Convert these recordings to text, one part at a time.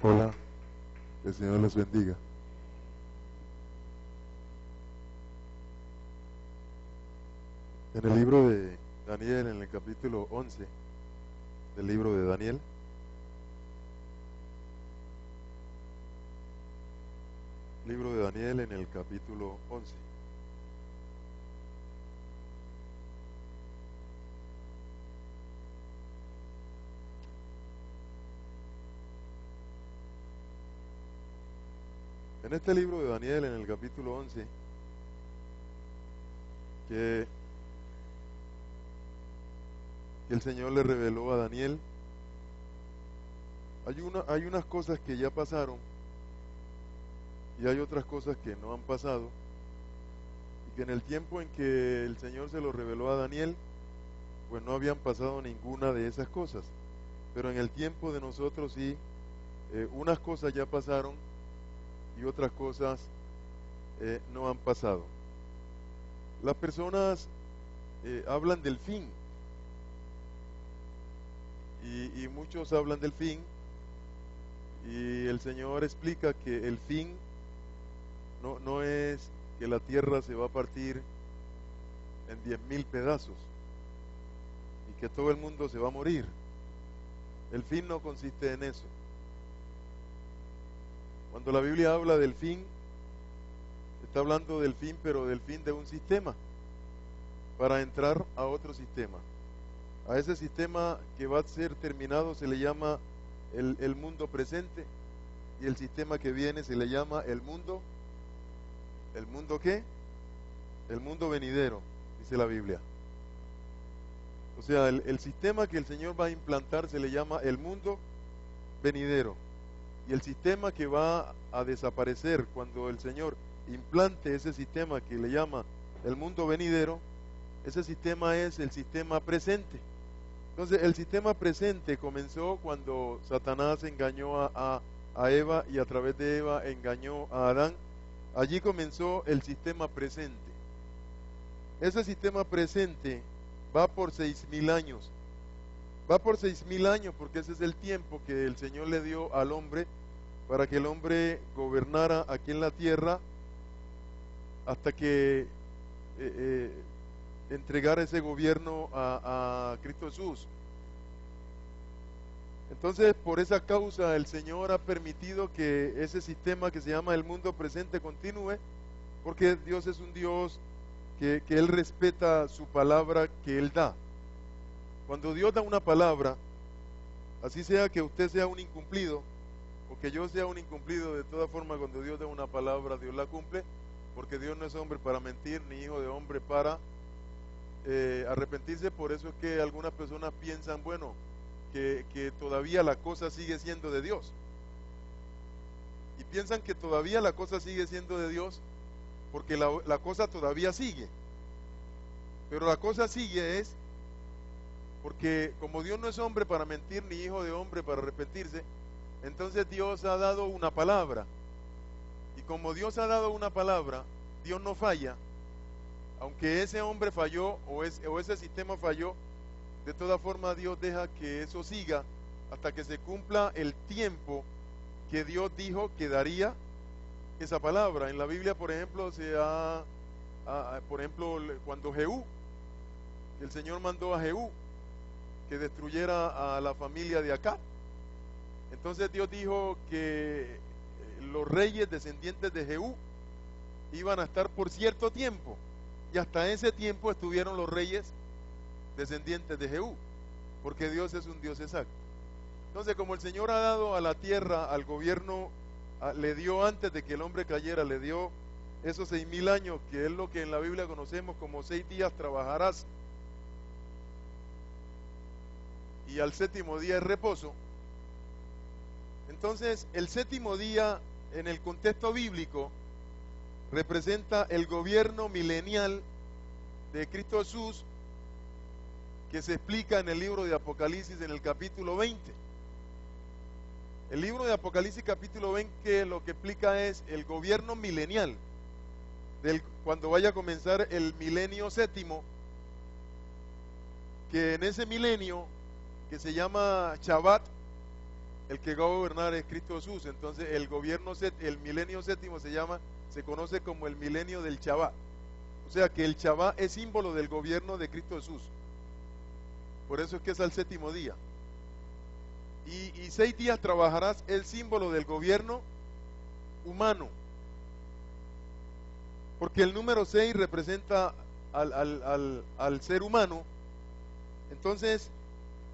Hola, que el Señor les bendiga. En el libro de Daniel, en el capítulo 11 del libro de Daniel, en el capítulo 11. En este libro de Daniel, en el capítulo 11, que el Señor le reveló a Daniel, hay unas cosas que ya pasaron y hay otras cosas que no han pasado, y que en el tiempo en que el Señor se lo reveló a Daniel, pues no habían pasado ninguna de esas cosas. Pero en el tiempo de nosotros sí, unas cosas ya pasaron y otras cosas no han pasado. Las personas hablan del fin, y muchos hablan del fin, y el Señor explica que el fin no es que la tierra se va a partir en 10.000 pedazos y que todo el mundo se va a morir. El fin no consiste en eso. Cuando la Biblia habla del fin, está hablando del fin, pero del fin de un sistema, para entrar a otro sistema. A ese sistema que va a ser terminado se le llama el mundo presente, y el sistema que viene se le llama ¿el mundo qué? El mundo venidero, dice la Biblia. O sea, el sistema que el Señor va a implantar se le llama el mundo venidero. Y el sistema que va a desaparecer cuando el Señor implante ese sistema que le llama el mundo venidero, ese sistema es el sistema presente. Entonces, el sistema presente comenzó cuando Satanás engañó a Eva, y a través de Eva engañó a Adán. Allí comenzó el sistema presente. Ese sistema presente va por 6.000 años. Va por 6.000 años porque ese es el tiempo que el Señor le dio al hombre para que el hombre gobernara aquí en la tierra hasta que entregara ese gobierno a Cristo Jesús. Entonces, por esa causa el Señor ha permitido que ese sistema que se llama el mundo presente continúe, porque Dios es un Dios que Él respeta su palabra que Él da. Cuando Dios da una palabra, así sea que usted sea un incumplido o que yo sea un incumplido, de toda forma cuando Dios da una palabra, Dios la cumple, porque Dios no es hombre para mentir, ni hijo de hombre para arrepentirse. Por eso es que algunas personas piensan, bueno, que todavía la cosa sigue siendo de Dios, y piensan que todavía la cosa sigue siendo de Dios porque la cosa todavía sigue. Pero la cosa sigue es porque como Dios no es hombre para mentir, ni hijo de hombre para arrepentirse, entonces Dios ha dado una palabra, y como Dios ha dado una palabra, Dios no falla. Aunque ese hombre falló o ese sistema falló, de toda forma Dios deja que eso siga hasta que se cumpla el tiempo que Dios dijo que daría esa palabra. En la Biblia, por ejemplo, cuando Jehú, el Señor mandó a Jehú que destruyera a la familia de Acab. Entonces Dios dijo que los reyes descendientes de Jehú iban a estar por cierto tiempo, y hasta ese tiempo estuvieron los reyes descendientes de Jehú, porque Dios es un Dios exacto. Entonces, como el Señor ha dado a la tierra, al gobierno, le dio antes de que el hombre cayera, le dio esos 6.000 años, que es lo que en la Biblia conocemos como 6 días trabajarás, y al séptimo día es reposo. Entonces, el séptimo día, en el contexto bíblico, representa el gobierno milenial de Cristo Jesús, que se explica en el libro de Apocalipsis en el capítulo 20. El libro de Apocalipsis capítulo 20 lo que explica es el gobierno milenial, cuando vaya a comenzar el milenio séptimo, que en ese milenio, que se llama Shabbat, el que va a gobernar es Cristo Jesús. Entonces el milenio séptimo se conoce como el milenio del Shabbat. O sea que el Shabbat es símbolo del gobierno de Cristo Jesús. Por eso es que es al séptimo día. Y 6 días trabajarás, el símbolo del gobierno humano. Porque el número 6 representa al ser humano. Entonces,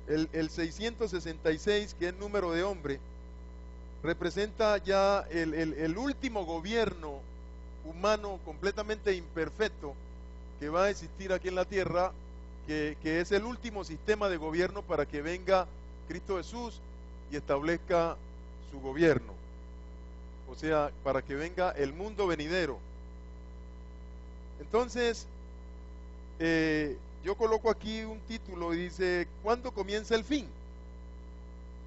el 666, que es el número de hombre, representa ya el último gobierno humano completamente imperfecto que va a existir aquí en la tierra, que es el último sistema de gobierno para que venga Cristo Jesús y establezca su gobierno. O sea, para que venga el mundo venidero. Entonces, yo coloco aquí un título y dice, ¿cuándo comienza el fin?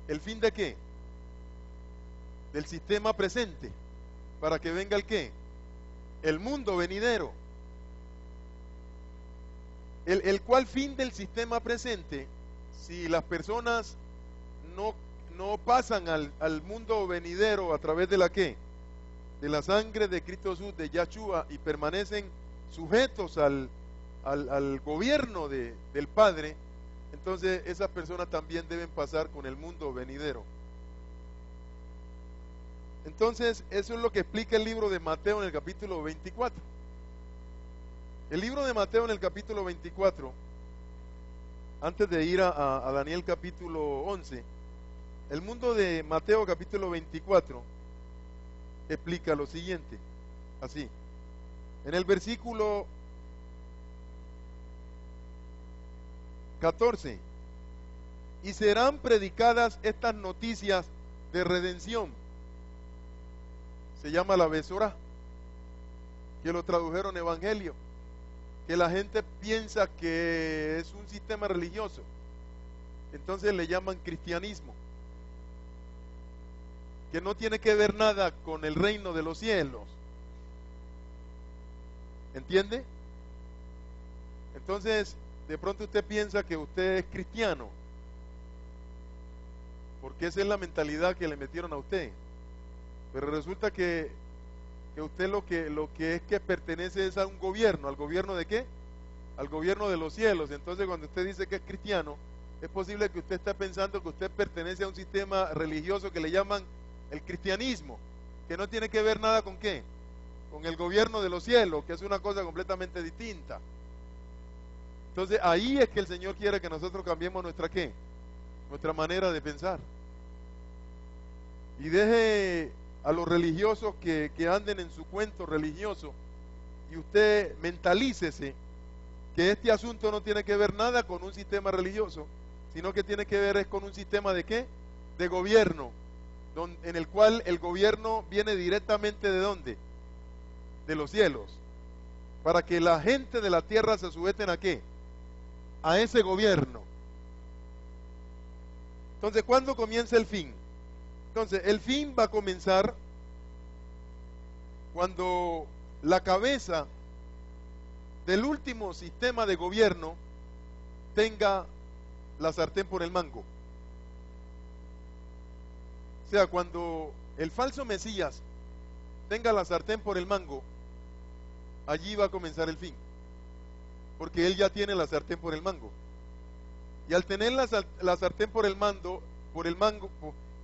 ¿El fin de qué? Del sistema presente. ¿Para que venga el qué? El mundo venidero. ¿El cuál fin del sistema presente? Si las personas no pasan al mundo venidero a través de la qué? De la sangre de Cristo Jesús, de Yahshua, y permanecen sujetos al gobierno del Padre, entonces esas personas también deben pasar con el mundo venidero. Entonces, eso es lo que explica el libro de Mateo en el capítulo 24. El libro de Mateo en el capítulo 24, antes de ir a Daniel capítulo 11, el mundo de Mateo capítulo 24 explica lo siguiente, así. En el versículo 14, y serán predicadas estas noticias de redención. Se llama la Besorá, que lo tradujeron evangelio, que la gente piensa que es un sistema religioso, entonces le llaman cristianismo, que no tiene que ver nada con el reino de los cielos. ¿Entiende? Entonces, de pronto usted piensa que usted es cristiano, porque esa es la mentalidad que le metieron a usted. Pero resulta que usted lo que es que pertenece es a un gobierno. ¿Al gobierno de qué? Al gobierno de los cielos. Entonces, cuando usted dice que es cristiano, es posible que usted esté pensando que usted pertenece a un sistema religioso que le llaman el cristianismo, que no tiene que ver nada con qué, con el gobierno de los cielos, que es una cosa completamente distinta. Entonces ahí es que el Señor quiere que nosotros cambiemos nuestra ¿qué? Nuestra manera de pensar. Y deje a los religiosos que anden en su cuento religioso, y usted mentalícese que este asunto no tiene que ver nada con un sistema religioso, sino que tiene que ver es con un sistema de ¿qué? De gobierno, en el cual el gobierno viene directamente ¿de dónde? De los cielos, para que la gente de la tierra se sujeten ¿a qué? A ese gobierno. Entonces, ¿cuándo comienza el fin? Entonces, el fin va a comenzar cuando la cabeza del último sistema de gobierno tenga la sartén por el mango. O sea, cuando el falso Mesías tenga la sartén por el mango, allí va a comenzar el fin, porque él ya tiene la sartén por el mango. Y al tener la sartén por el mango,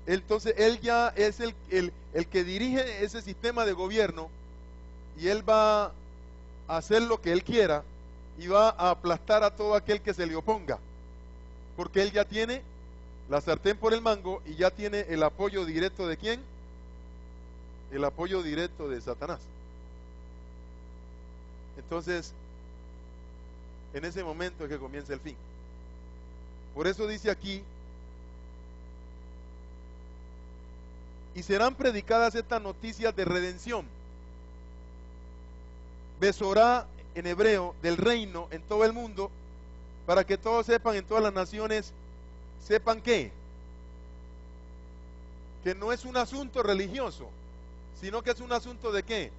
entonces él ya es el que dirige ese sistema de gobierno, y él va a hacer lo que él quiera y va a aplastar a todo aquel que se le oponga, porque él ya tiene la sartén por el mango y ya tiene el apoyo directo ¿de quién? El apoyo directo de Satanás. Entonces, en ese momento es que comienza el fin. Por eso dice aquí, y serán predicadas estas noticias de redención. Besorá en hebreo, del reino en todo el mundo, para que todos sepan, en todas las naciones, sepan que no es un asunto religioso, sino que es un asunto de qué,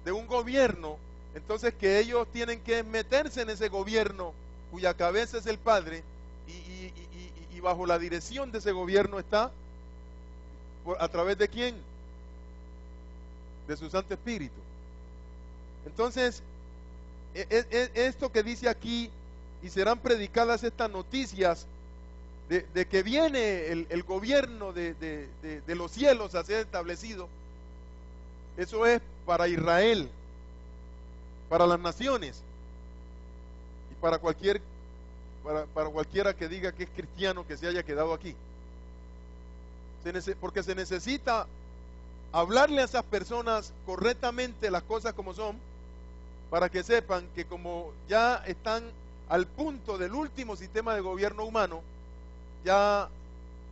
de un gobierno. Entonces que ellos tienen que meterse en ese gobierno cuya cabeza es el Padre, y bajo la dirección de ese gobierno está ¿a través de quién? De su Santo Espíritu. Entonces, esto que dice aquí, y serán predicadas estas noticias de que viene el gobierno de los cielos a ser establecido, eso es para Israel, para las naciones, y para cualquiera que diga que es cristiano que se haya quedado aquí. Porque se necesita hablarle a esas personas correctamente las cosas como son, para que sepan que como ya están al punto del último sistema de gobierno humano, ya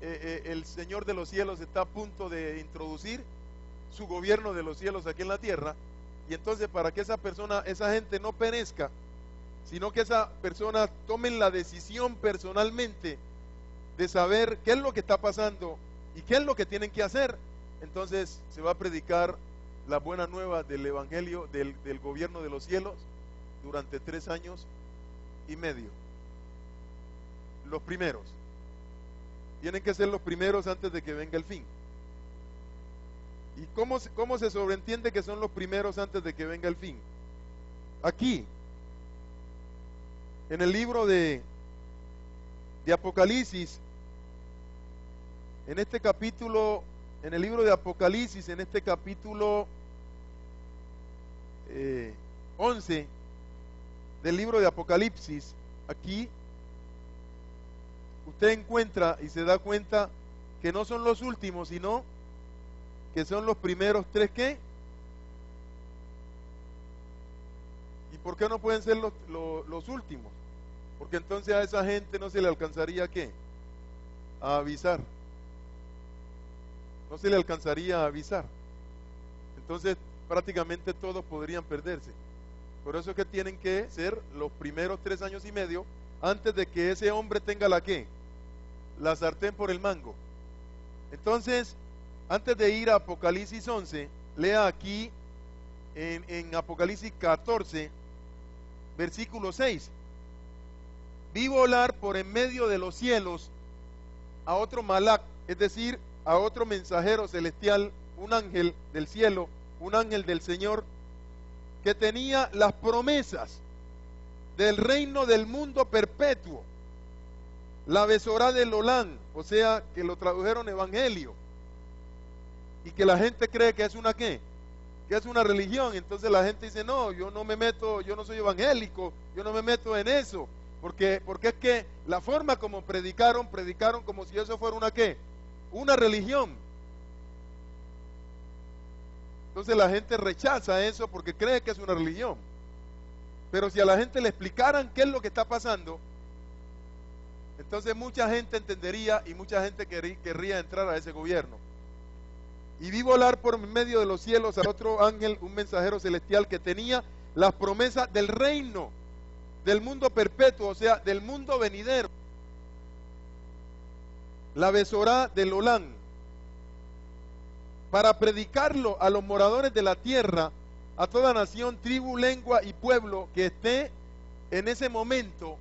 el Señor de los cielos está a punto de introducir su gobierno de los cielos aquí en la tierra, y entonces para que esa gente no perezca, sino que esa persona tomen la decisión personalmente de saber qué es lo que está pasando y qué es lo que tienen que hacer, entonces se va a predicar la buena nueva del evangelio del gobierno de los cielos durante 3 años y medio. Los primeros tienen que ser los primeros antes de que venga el fin. ¿Y cómo se sobreentiende que son los primeros antes de que venga el fin? Aquí, en el libro de Apocalipsis, en este capítulo, en el libro de Apocalipsis, en este capítulo 11 del libro de Apocalipsis, aquí usted encuentra y se da cuenta que no son los últimos, sino que son los primeros 3 ¿qué? ¿Y por qué no pueden ser los últimos? Porque entonces a esa gente no se le alcanzaría ¿qué? A avisar. No se le alcanzaría a avisar. Entonces prácticamente todos podrían perderse. Por eso es que tienen que ser los primeros 3 años y medio antes de que ese hombre tenga la ¿qué? La sartén por el mango. Entonces, antes de ir a Apocalipsis 11, lea aquí en Apocalipsis 14, versículo 6. Vi volar por en medio de los cielos a otro malak, es decir, a otro mensajero celestial, un ángel del cielo, un ángel del Señor, que tenía las promesas del reino del mundo perpetuo, la Besorá del Olán, o sea, que lo tradujeron evangelio, y que la gente cree que es una ¿qué? Que es una religión. Entonces la gente dice, no, yo no me meto, yo no soy evangélico, yo no me meto en eso, porque es que la forma como predicaron como si eso fuera una ¿qué? Una religión. Entonces la gente rechaza eso porque cree que es una religión. Pero si a la gente le explicaran qué es lo que está pasando, entonces mucha gente entendería y mucha gente querría entrar a ese gobierno. Y vi volar por medio de los cielos a otro ángel, un mensajero celestial que tenía las promesas del reino, del mundo perpetuo, o sea, del mundo venidero. La Besorá del Olán, para predicarlo a los moradores de la tierra, a toda nación, tribu, lengua y pueblo que esté en ese momento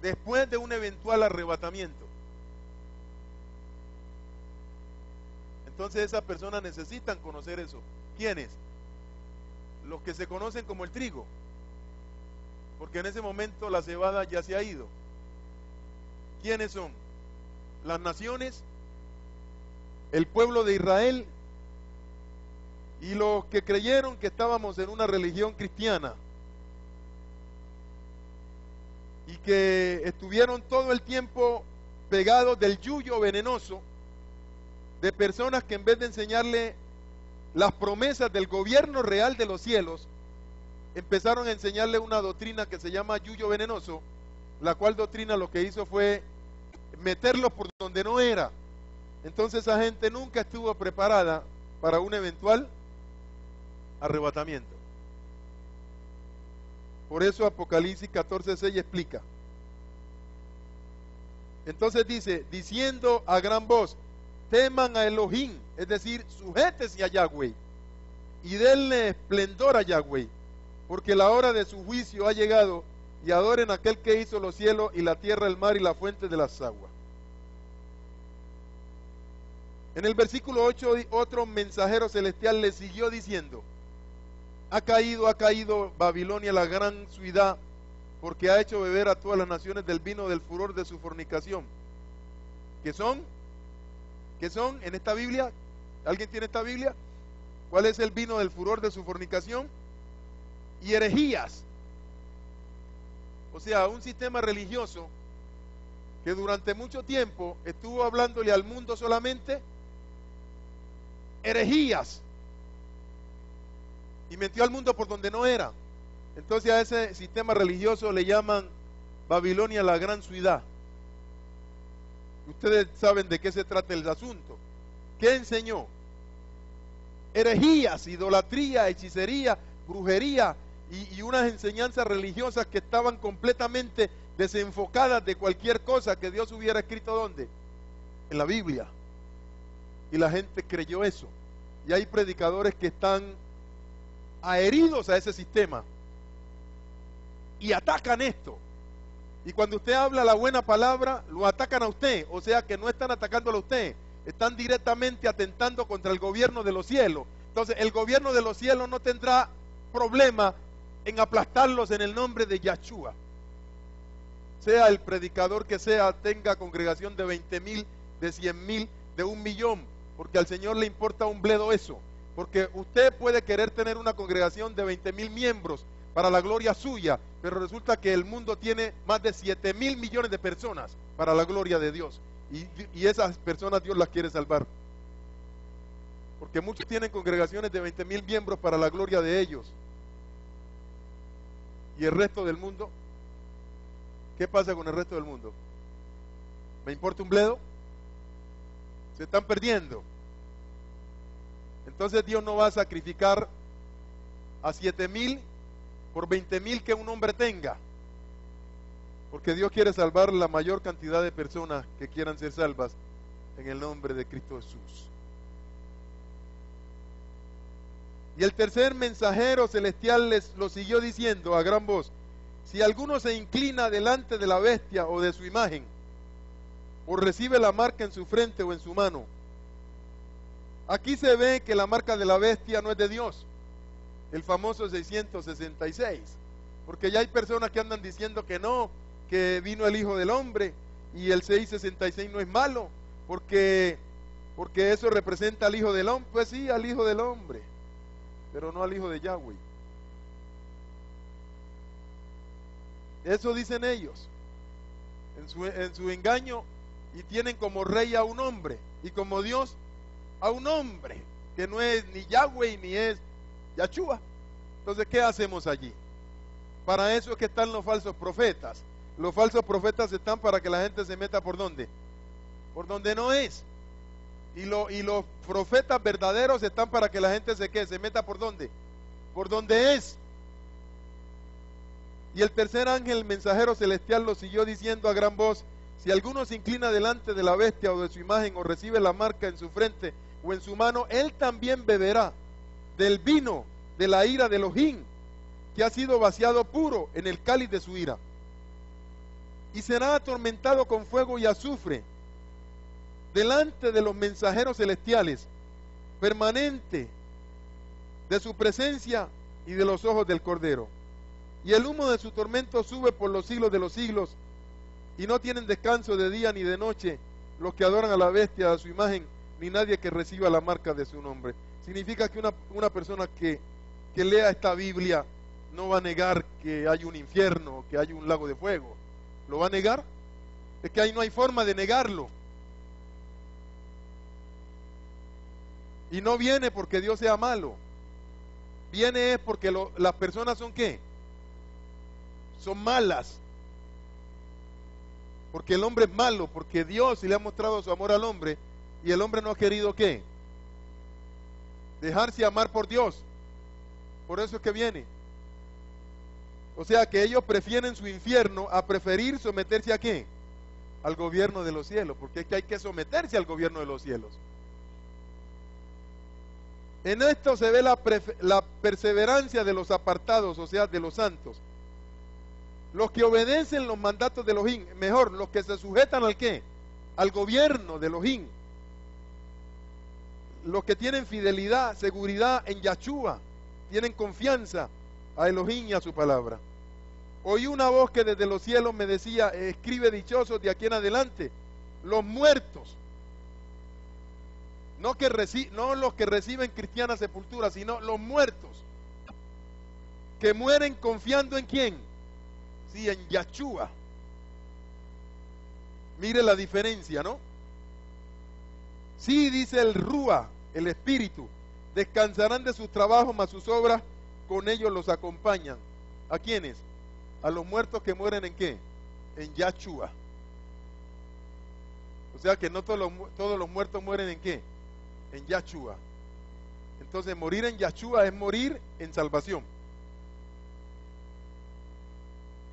después de un eventual arrebatamiento. Entonces esas personas necesitan conocer eso. ¿Quiénes? Los que se conocen como el trigo, porque en ese momento la cebada ya se ha ido. ¿Quiénes son? Las naciones, el pueblo de Israel y los que creyeron que estábamos en una religión cristiana y que estuvieron todo el tiempo pegados del yuyo venenoso de personas que en vez de enseñarle las promesas del gobierno real de los cielos, empezaron a enseñarle una doctrina que se llama yuyo venenoso, la cual doctrina lo que hizo fue meterlos por donde no era. Entonces esa gente nunca estuvo preparada para un eventual arrebatamiento. Por eso Apocalipsis 14:6 explica. Entonces dice, diciendo a gran voz, teman a Elohim, es decir, sujétese a Yahweh y denle esplendor a Yahweh, porque la hora de su juicio ha llegado, y adoren a aquel que hizo los cielos y la tierra, el mar y la fuente de las aguas. En el versículo 8, otro mensajero celestial le siguió diciendo: ha caído Babilonia, la gran ciudad, porque ha hecho beber a todas las naciones del vino del furor de su fornicación. ¿Qué son? ¿Qué son en esta Biblia? ¿Alguien tiene esta Biblia? ¿Cuál es el vino del furor de su fornicación? Y herejías. O sea, un sistema religioso que durante mucho tiempo estuvo hablándole al mundo solamente herejías y metió al mundo por donde no era. Entonces a ese sistema religioso le llaman Babilonia, la gran ciudad. Ustedes saben de qué se trata el asunto. ¿Qué enseñó? Herejías, idolatría, hechicería, brujería y unas enseñanzas religiosas que estaban completamente desenfocadas de cualquier cosa que Dios hubiera escrito. ¿Dónde? En la Biblia. Y la gente creyó eso. Y hay predicadores que están adheridos a ese sistema y atacan esto. Y cuando usted habla la buena palabra, lo atacan a usted. O sea que no están atacándolo a usted, están directamente atentando contra el gobierno de los cielos. Entonces el gobierno de los cielos no tendrá problema en aplastarlos en el nombre de Yahshua. Sea el predicador que sea, tenga congregación de 20,000, de 100,000, de 1,000,000, porque al Señor le importa un bledo eso. Porque usted puede querer tener una congregación de 20,000 miembros para la gloria suya, pero resulta que el mundo tiene más de 7,000 millones de personas para la gloria de Dios. Y esas personas Dios las quiere salvar. Porque muchos tienen congregaciones de 20,000 miembros para la gloria de ellos. ¿Y el resto del mundo? ¿Qué pasa con el resto del mundo? ¿Me importa un bledo? Se están perdiendo. Entonces Dios no va a sacrificar a 7,000 por 20,000 que un hombre tenga, porque Dios quiere salvar la mayor cantidad de personas que quieran ser salvas en el nombre de Cristo Jesús. Y el tercer mensajero celestial les lo siguió diciendo a gran voz: si alguno se inclina delante de la bestia o de su imagen, o recibe la marca en su frente o en su mano. Aquí se ve que la marca de la bestia no es de Dios, el famoso 666, porque ya hay personas que andan diciendo que no, que vino el Hijo del Hombre y el 666 no es malo, porque eso representa al Hijo del Hombre. Pues sí, al Hijo del Hombre, pero no al Hijo de Yahweh. Eso dicen ellos en su engaño, y tienen como rey a un hombre y como Dios a un hombre que no es ni Yahweh ni es Yahshua. Entonces, ¿qué hacemos allí? Para eso es que están los falsos profetas. Los falsos profetas están para que la gente se meta ¿por dónde? Por donde no es. Y los profetas verdaderos están para que la gente se meta ¿por dónde? Por donde es. Y el tercer ángel mensajero celestial lo siguió diciendo a gran voz: si alguno se inclina delante de la bestia o de su imagen, o recibe la marca en su frente o en su mano, él también beberá del vino de la ira de Elohim, que ha sido vaciado puro en el cáliz de su ira, y será atormentado con fuego y azufre delante de los mensajeros celestiales, permanente de su presencia y de los ojos del Cordero. Y el humo de su tormento sube por los siglos de los siglos, y no tienen descanso de día ni de noche los que adoran a la bestia, a su imagen, ni nadie que reciba la marca de su nombre. Significa que una persona que lea esta Biblia no va a negar que hay un infierno, que hay un lago de fuego. ¿Lo va a negar? Es que ahí no hay forma de negarlo. Y no viene porque Dios sea malo. Viene es porque las personas son ¿qué? Son malas. Porque el hombre es malo, porque Dios le ha mostrado su amor al hombre y el hombre no ha querido ¿qué? Dejarse amar por Dios. Por eso es que viene. O sea que ellos prefieren su infierno a preferir someterse ¿a qué? Al gobierno de los cielos, porque es que hay que someterse al gobierno de los cielos. En esto se ve la perseverancia de los apartados, o sea, de los santos. Los que obedecen los mandatos de Elohim, mejor, los que se sujetan ¿al qué? Al gobierno de Elohim. los que tienen fidelidad, seguridad en Yahshua, tienen confianza a Elohim y a su palabra. Oí una voz que desde los cielos me decía, escribe dichosos de aquí en adelante, los muertos, no los que reciben cristiana sepultura, sino los muertos, que mueren confiando en ¿quién? Sí, en Yahshua. Mire la diferencia, ¿no? Sí, dice el Rúa, el Espíritu, descansarán de sus trabajos, mas sus obras con ellos los acompañan. ¿A quiénes? A los muertos que mueren ¿en qué? En Yahshua. O sea que no todos los muertos mueren ¿en qué? En Yahshua. Entonces morir en Yahshua es morir en salvación.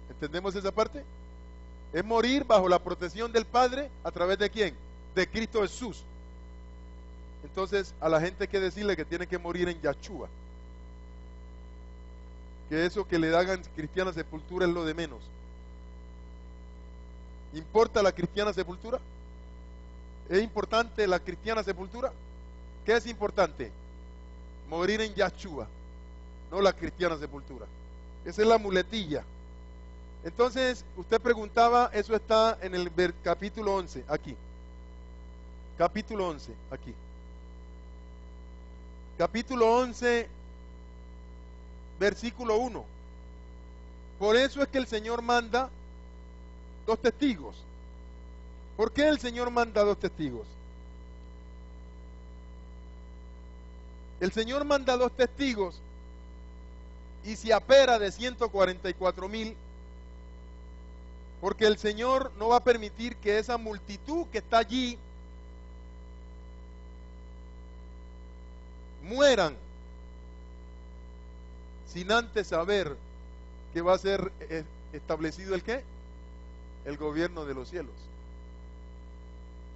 ¿Entendemos esa parte? Es morir bajo la protección del Padre, ¿a través de quién? De Cristo Jesús. Entonces a la gente hay que decirle que tiene que morir en Yahshua. Que eso que le hagan cristiana sepultura es lo de menos. ¿Importa la cristiana sepultura? ¿Es importante la cristiana sepultura? ¿Qué es importante? Morir en Yahshua, no la cristiana sepultura. Esa es la muletilla. Entonces, usted preguntaba, eso está en el capítulo 11, aquí. Capítulo 11, aquí. Capítulo 11, versículo 1. Por eso es que el Señor manda 2 testigos. ¿Por qué el Señor manda 2 testigos? El Señor manda 2 testigos y se apera de 144,000, porque el Señor no va a permitir que esa multitud que está allí mueran sin antes saber que va a ser establecido ¿el qué? El gobierno de los cielos.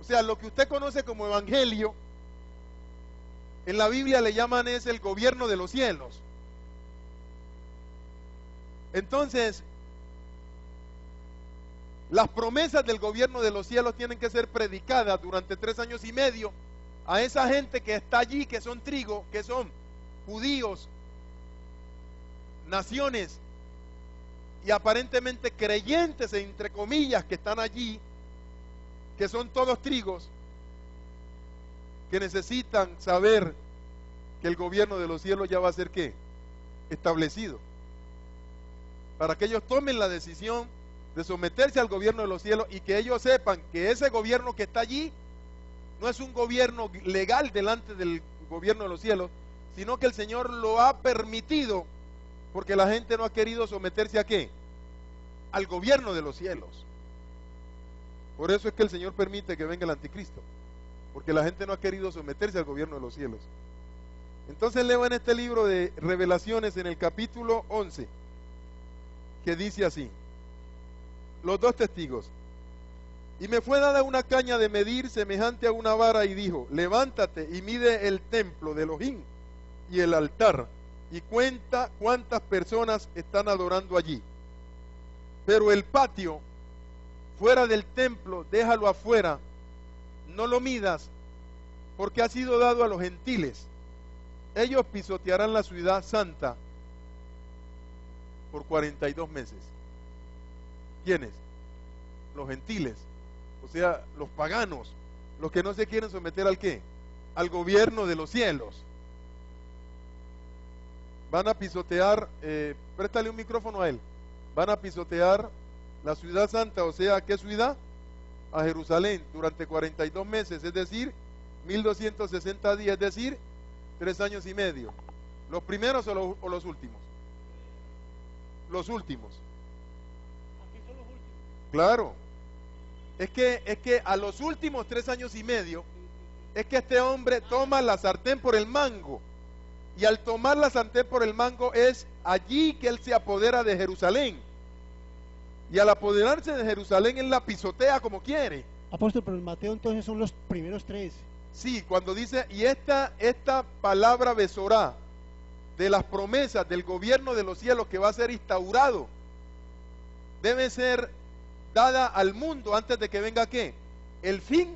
O sea, lo que usted conoce como evangelio, en la Biblia le llaman es el gobierno de los cielos. Entonces, las promesas del gobierno de los cielos tienen que ser predicadas durante 3 años y medio a esa gente que está allí, que son trigo, que son judíos, naciones y aparentemente creyentes, entre comillas, que están allí, que son todos trigos, que necesitan saber que el gobierno de los cielos ya va a ser ¿qué? Establecido, para que ellos tomen la decisión de someterse al gobierno de los cielos y que ellos sepan que ese gobierno que está allí no es un gobierno legal delante del gobierno de los cielos, sino que el Señor lo ha permitido porque la gente no ha querido someterse ¿a qué? Al gobierno de los cielos. Por eso es que el Señor permite que venga el anticristo, porque la gente no ha querido someterse al gobierno de los cielos. Entonces leo en este libro de Revelaciones, en el capítulo 11, que dice así: los 2 testigos. Y me fue dada una caña de medir semejante a una vara y dijo: levántate y mide el templo de Elohim y el altar y cuenta cuántas personas están adorando allí. Pero el patio fuera del templo, déjalo afuera, no lo midas, porque ha sido dado a los gentiles. Ellos pisotearán la ciudad santa por 42 meses. ¿Quiénes? Los gentiles, o sea, los paganos, los que no se quieren someter ¿al qué? Al gobierno de los cielos. Van a pisotear, préstale un micrófono a él, van a pisotear la ciudad santa, o sea, ¿qué ciudad? A Jerusalén, durante 42 meses, es decir, 1260 días, es decir, 3 años y medio. ¿Los primeros o los últimos? Los últimos. Aquí son los últimos. Claro. Es que a los últimos 3 años y medio, es que este hombre toma la sartén por el mango. Y al tomar la sartén por el mango es allí que él se apodera de Jerusalén. Y al apoderarse de Jerusalén, él la pisotea como quiere. Apóstol, pero en Mateo entonces son los primeros 3. Sí, cuando dice, y esta palabra besorá, de las promesas del gobierno de los cielos que va a ser instaurado, debe ser dada al mundo antes de que venga ¿qué? El fin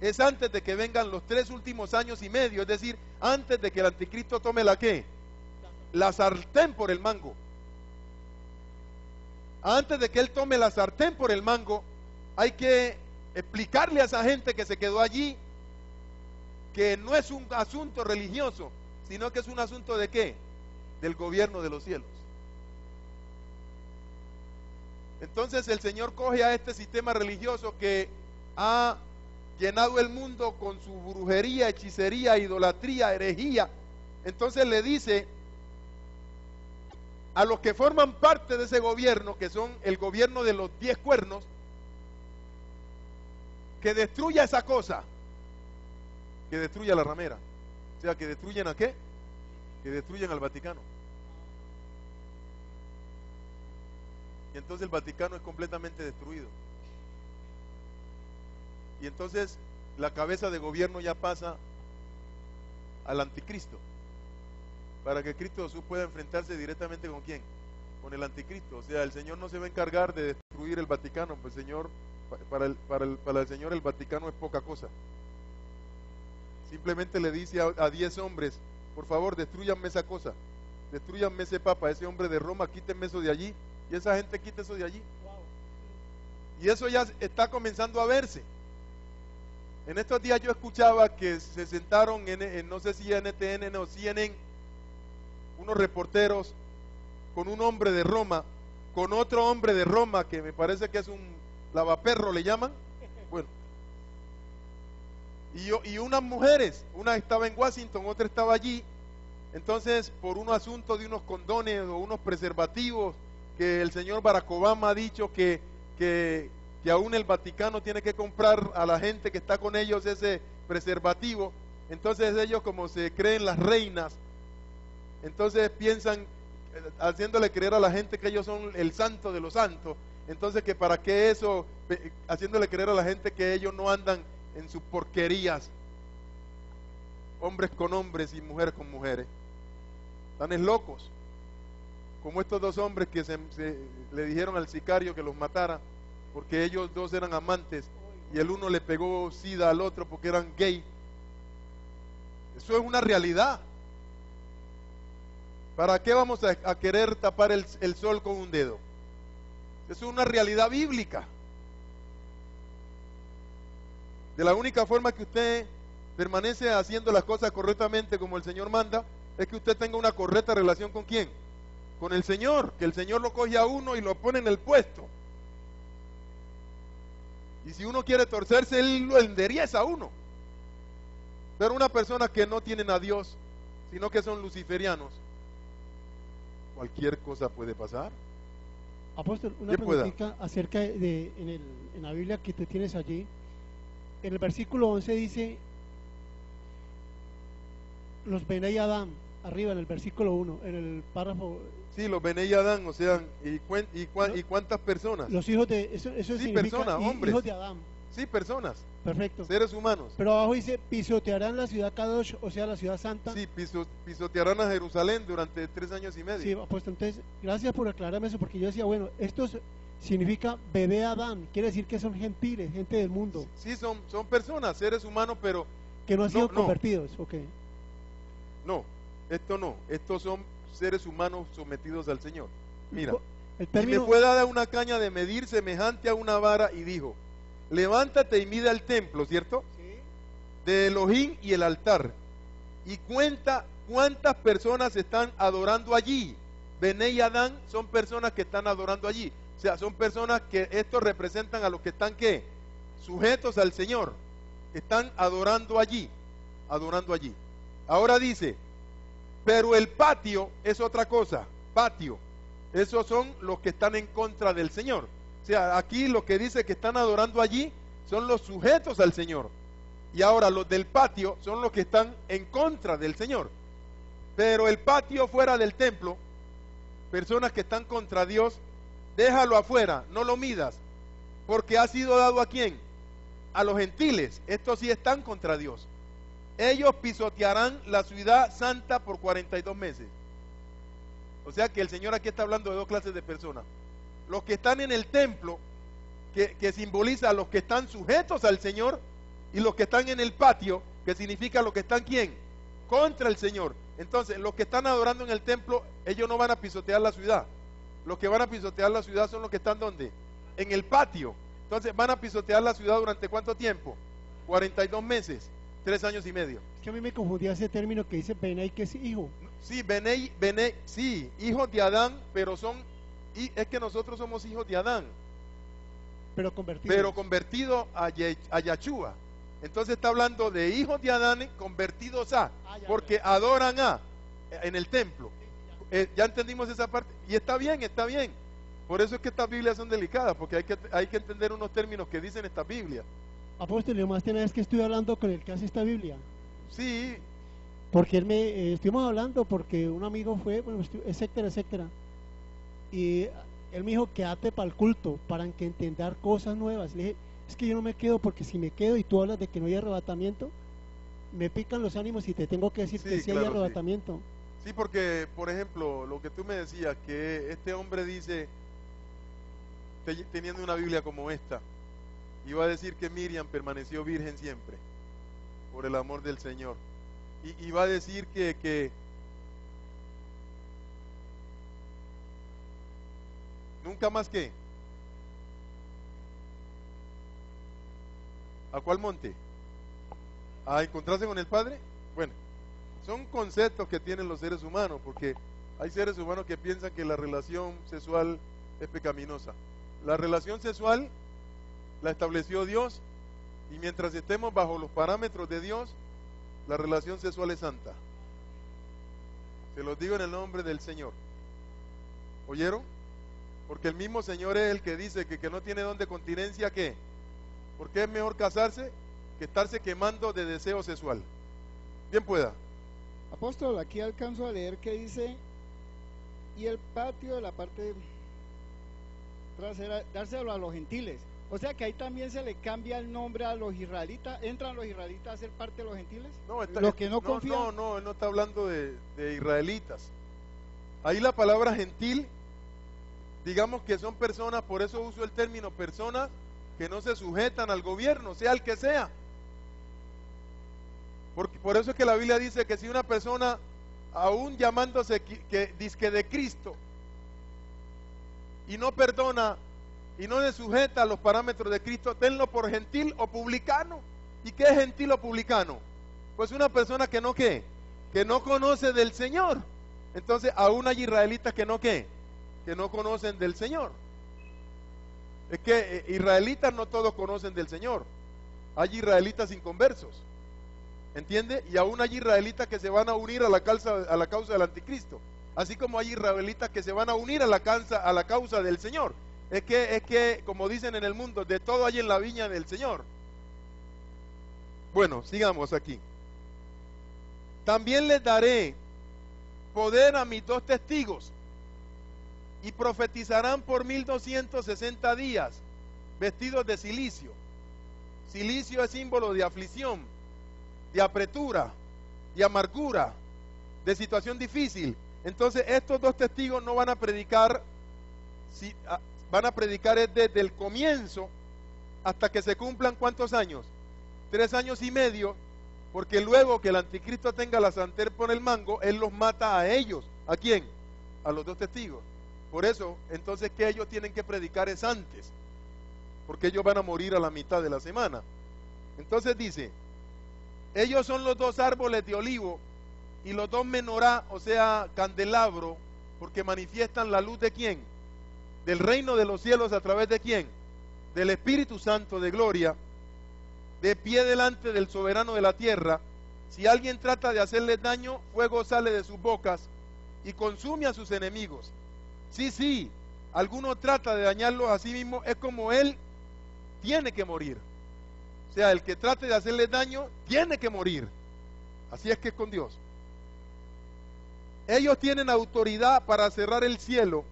es antes de que vengan los 3 últimos años y medio, es decir, antes de que el anticristo tome la ¿qué? La sartén por el mango. Antes de que él tome la sartén por el mango, hay que explicarle a esa gente que se quedó allí que no es un asunto religioso, sino que es un asunto de ¿qué? Del gobierno de los cielos. Entonces el Señor coge a este sistema religioso que ha llenado el mundo con su brujería, hechicería, idolatría, herejía. Entonces le dice a los que forman parte de ese gobierno, que son el gobierno de los 10 cuernos, que destruya esa cosa, que destruya la ramera. O sea, que destruyen ¿a qué? Que destruyen al Vaticano. Y entonces el Vaticano es completamente destruido. Y entonces la cabeza de gobierno ya pasa al anticristo, para que Cristo Jesús pueda enfrentarse directamente ¿con quién? Con el anticristo. O sea, el Señor no se va a encargar de destruir el Vaticano, pues el Señor, para el Señor el Vaticano es poca cosa. Simplemente le dice a 10 hombres, por favor, destruyanme esa cosa, destruyanme ese papa, ese hombre de Roma, quítenme eso de allí, y esa gente quita eso de allí. Y eso ya está comenzando a verse. En estos días yo escuchaba que se sentaron en no sé si NTN o CNN, unos reporteros con un hombre de Roma, con otro hombre de Roma que me parece que es un lavaperro, le llaman. Bueno, y unas mujeres, una estaba en Washington, otra estaba allí. Entonces, por un asunto de unos condones o unos preservativos que el señor Barack Obama ha dicho que aún el Vaticano tiene que comprar a la gente que está con ellos ese preservativo. Entonces ellos, como se creen las reinas, entonces piensan, haciéndole creer a la gente que ellos son el santo de los santos. Entonces, que para qué eso, haciéndole creer a la gente que ellos no andan en sus porquerías, hombres con hombres y mujeres con mujeres. Están es locos, como estos 2 hombres que le dijeron al sicario que los matara porque ellos 2 eran amantes y el uno le pegó sida al otro porque eran gay. Eso es una realidad. ¿Para qué vamos a querer tapar el sol con un dedo? Eso es una realidad bíblica. De la única forma que usted permanece haciendo las cosas correctamente como el Señor manda, es que usted tenga una correcta relación ¿con quién? Con el Señor, que el Señor lo coge a uno y lo pone en el puesto. Y si uno quiere torcerse, Él lo endereza a uno. Pero una persona que no tienen a Dios, sino que son luciferianos, cualquier cosa puede pasar. Apóstol, una preguntita acerca de en la Biblia que tú tienes allí. En el versículo 11 dice los Benei Adán, arriba en el versículo 1, en el párrafo. Sí, los Benei Adán, o sea, ¿y cuántas personas? Los hijos de, eso sí, significa personas, hombres. hijos de Adán. Sí, personas. Perfecto. Seres humanos. Pero abajo dice, pisotearán la ciudad Kadosh, o sea, la ciudad santa. Sí, pisotearán a Jerusalén durante 3 años y medio. Sí, pues entonces, gracias por aclararme eso, porque yo decía, bueno, esto significa bebé Adán, quiere decir que son gentiles, gente del mundo. Sí, son personas, seres humanos, pero que no han sido convertidos, ok. No, estos son seres humanos sometidos al Señor. Mira, el término... y me fue dada una caña de medir semejante a una vara y dijo, levántate y mide el templo, ¿cierto? Sí. De Elohim y el altar, y cuenta cuántas personas están adorando allí. Benei Adán son personas que están adorando allí. O sea, son personas que estos representan a los que están, ¿qué? Sujetos al Señor. Están adorando allí. Adorando allí. Ahora dice, pero el patio es otra cosa. Patio. Esos son los que están en contra del Señor. O sea, aquí lo que dice que están adorando allí son los sujetos al Señor. Y ahora los del patio son los que están en contra del Señor. Pero el patio fuera del templo, personas que están contra Dios, déjalo afuera, no lo midas, porque ha sido dado ¿a quién? A los gentiles. Estos sí están contra Dios. Ellos pisotearán la ciudad santa por 42 meses. O sea que el Señor aquí está hablando de 2 clases de personas. Los que están en el templo, que simboliza a los que están sujetos al Señor, Y los que están en el patio, que significa los que están ¿quién? Contra el Señor. Entonces, los que están adorando en el templo, ellos no van a pisotear la ciudad. Los que van a pisotear la ciudad son los que están ¿dónde? En el patio. Entonces, van a pisotear la ciudad ¿durante cuánto tiempo? 42 meses, 3 años y medio. Es que a mí me confundía ese término que dice Benei, que es hijo. Sí, Benei, sí, hijos de Adán, pero es que nosotros somos hijos de Adán. Pero convertidos a Yahshua. Entonces está hablando de hijos de Adán convertidos porque adoran en el templo. Ya entendimos esa parte. Y está bien, está bien. Por eso es que estas Biblias son delicadas, porque hay que entender unos términos que dicen estas Biblias. Apóstol, yo más de una vez que estoy hablando con el que hace esta Biblia. Sí. Porque él estuvimos hablando porque un amigo fue, bueno, etcétera. Y él me dijo, quédate para el culto, para que entender cosas nuevas. Le dije, es que yo no me quedo, porque si me quedo y tú hablas de que no hay arrebatamiento, me pican los ánimos y te tengo que decir que sí hay arrebatamiento. Sí, porque, por ejemplo, lo que tú me decías, que este hombre dice, teniendo una Biblia como esta, iba a decir que Miriam permaneció virgen siempre, por el amor del Señor. Y va a decir que nunca más que ¿a cuál monte? ¿A encontrarse con el Padre? Bueno, son conceptos que tienen los seres humanos, porque hay seres humanos que piensan que la relación sexual es pecaminosa. La relación sexual la estableció Dios, y mientras estemos bajo los parámetros de Dios, la relación sexual es santa. Se los digo en el nombre del Señor. ¿Oyeron? Porque el mismo Señor es el que dice que no tiene don de continencia, ¿qué? Porque es mejor casarse que estarse quemando de deseo sexual. Bien pueda. Apóstol, aquí alcanzo a leer que dice, y el patio de la parte trasera, dárselo a los gentiles. O sea que ahí también se le cambia el nombre a los israelitas. ¿Entran los israelitas a ser parte de los gentiles? No, los que no confían. No, él no está hablando de israelitas. Ahí la palabra gentil, digamos que son personas, por eso uso el término personas que no se sujetan al gobierno, sea el que sea. Por eso es que la Biblia dice que si una persona, aún llamándose que dizque de Cristo, y no perdona y no le sujeta a los parámetros de Cristo, tenlo por gentil o publicano. ¿Y qué es gentil o publicano? Pues una persona que no conoce del Señor. Entonces aún hay israelitas que no conocen del Señor. Es que israelitas no todos conocen del Señor. Hay israelitas inconversos, ¿entiende? Y aún hay israelitas que se van a unir a la causa del anticristo, así como hay israelitas que se van a unir a la causa del Señor. Es que, como dicen en el mundo, de todo hay en la viña del Señor. Bueno, sigamos aquí. También les daré poder a mis 2 testigos, y profetizarán por 1260 días, vestidos de cilicio. Cilicio es símbolo de aflicción, de apretura, de amargura, de situación difícil. Entonces estos 2 testigos no van a predicar, van a predicar desde el comienzo hasta que se cumplan ¿cuántos años? 3 años y medio, porque luego que el anticristo tenga la sartén por el mango, él los mata a ellos. ¿A quién? A los 2 testigos. Por eso, entonces, que ellos tienen que predicar es antes, porque ellos van a morir a la mitad de la semana. Entonces dice, ellos son los 2 árboles de olivo y los 2 menorá, o sea, candelabro, porque manifiestan la luz de ¿quién? Del reino de los cielos, a través de ¿quién? Del Espíritu Santo de gloria, de pie delante del soberano de la tierra. Si alguien trata de hacerles daño, fuego sale de sus bocas y consume a sus enemigos. Sí, alguno trata de dañarlos a sí mismo, es como él tiene que morir. O sea, el que trate de hacerles daño tiene que morir. Así es que es con Dios. Ellos tienen autoridad para cerrar el cielo,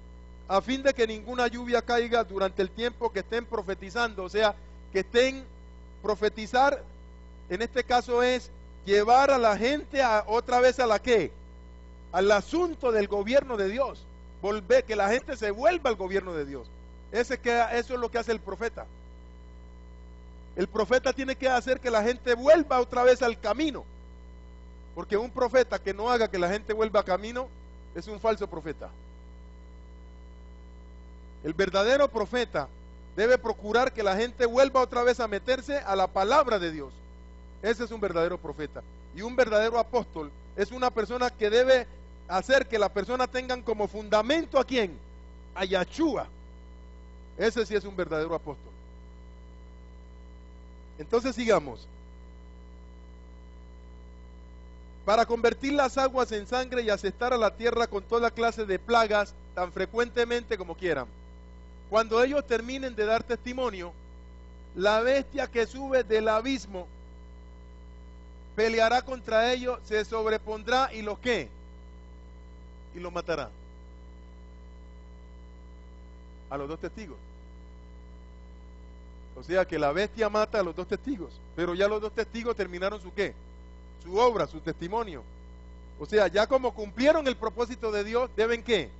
a fin de que ninguna lluvia caiga durante el tiempo que estén profetizando. O sea, que estén profetizar, en este caso es llevar a la gente otra vez a la ¿qué? Al asunto del gobierno de Dios. Volver, que la gente se vuelva al gobierno de Dios. Eso es lo que hace el profeta. El profeta tiene que hacer que la gente vuelva otra vez al camino. Porque un profeta que no haga que la gente vuelva a camino es un falso profeta. El verdadero profeta debe procurar que la gente vuelva otra vez a meterse a la palabra de Dios. Ese es un verdadero profeta. Y un verdadero apóstol es una persona que debe hacer que la persona tengan como fundamento ¿a quién? A Yahshua. Ese sí es un verdadero apóstol. Entonces sigamos. Para convertir las aguas en sangre y asestar a la tierra con toda clase de plagas tan frecuentemente como quieran. Cuando ellos terminen de dar testimonio, la bestia que sube del abismo peleará contra ellos, se sobrepondrá y los ¿qué? Y los matará. A los dos testigos. O sea que la bestia mata a los dos testigos, pero ya los dos testigos terminaron su ¿qué? Su obra, su testimonio. O sea, ya como cumplieron el propósito de Dios, ¿deben qué?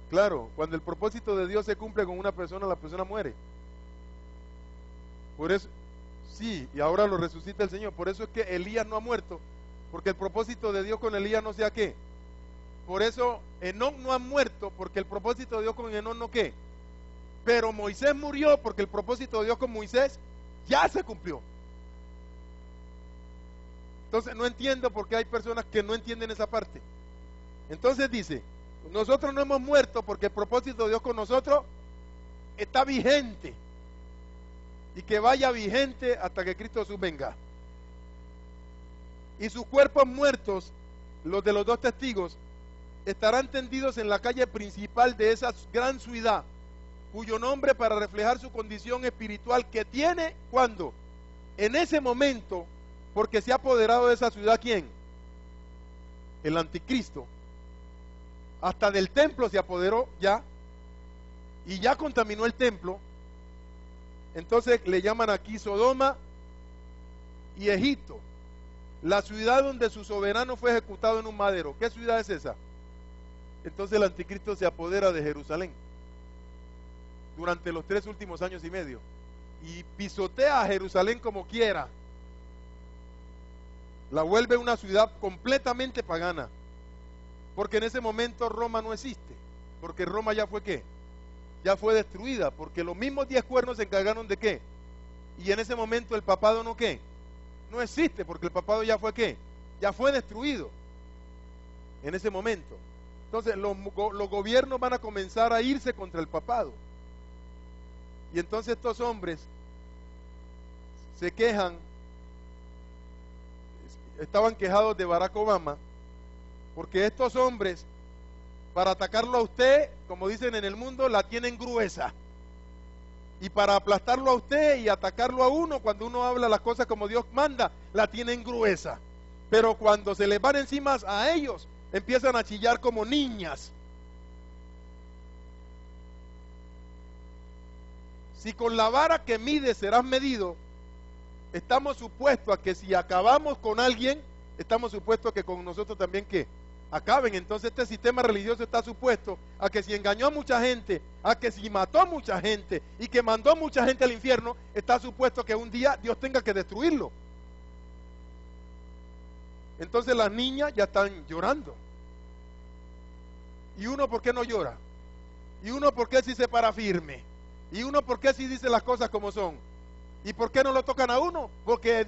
Claro, cuando el propósito de Dios se cumple con una persona, la persona muere. Por eso, sí, y ahora lo resucita el Señor. Por eso es que Elías no ha muerto, porque el propósito de Dios con Elías no sea qué. Por eso Enoc no ha muerto, porque el propósito de Dios con Enoc no qué. Pero Moisés murió porque el propósito de Dios con Moisés ya se cumplió. Entonces no entiendo por qué hay personas que no entienden esa parte. Entonces dice, nosotros no hemos muerto porque el propósito de Dios con nosotros está vigente. Y que vaya vigente hasta que Cristo Jesús venga. Y sus cuerpos muertos, los de los dos testigos, estarán tendidos en la calle principal de esa gran ciudad, cuyo nombre para reflejar su condición espiritual que tiene, ¿cuándo? En ese momento, porque se ha apoderado de esa ciudad, ¿quién? El anticristo. Hasta del templo se apoderó ya, y ya contaminó el templo. Entonces le llaman aquí Sodoma y Egipto, la ciudad donde su soberano fue ejecutado en un madero. ¿Qué ciudad es esa? Entonces el anticristo se apodera de Jerusalén durante los 3 últimos años y medio y pisotea a Jerusalén como quiera. La vuelve una ciudad completamente pagana, porque en ese momento Roma no existe, porque Roma ya fue ¿qué? Ya fue destruida, porque los mismos 10 cuernos se encargaron de ¿qué? Y en ese momento el papado no ¿qué? No existe, porque el papado ya fue ¿qué? Ya fue destruido en ese momento. Entonces los gobiernos van a comenzar a irse contra el papado. Y entonces estos hombres se quejan, estaban quejados de Barack Obama, porque estos hombres, para atacarlo a usted, como dicen en el mundo, la tienen gruesa. Y para aplastarlo a usted y atacarlo a uno, cuando uno habla las cosas como Dios manda, la tienen gruesa. Pero cuando se les van encima a ellos, empiezan a chillar como niñas. Si con la vara que mide serás medido, estamos supuestos a que si acabamos con alguien, estamos supuestos a que con nosotros también ¿qué? Acaben. Entonces este sistema religioso está supuesto a que si engañó a mucha gente, a que si mató a mucha gente y que mandó a mucha gente al infierno, está supuesto que un día Dios tenga que destruirlo. Entonces las niñas ya están llorando. ¿Y uno por qué no llora? ¿Y uno por qué si se para firme? ¿Y uno por qué si dice las cosas como son? ¿Y por qué no lo tocan a uno? Porque el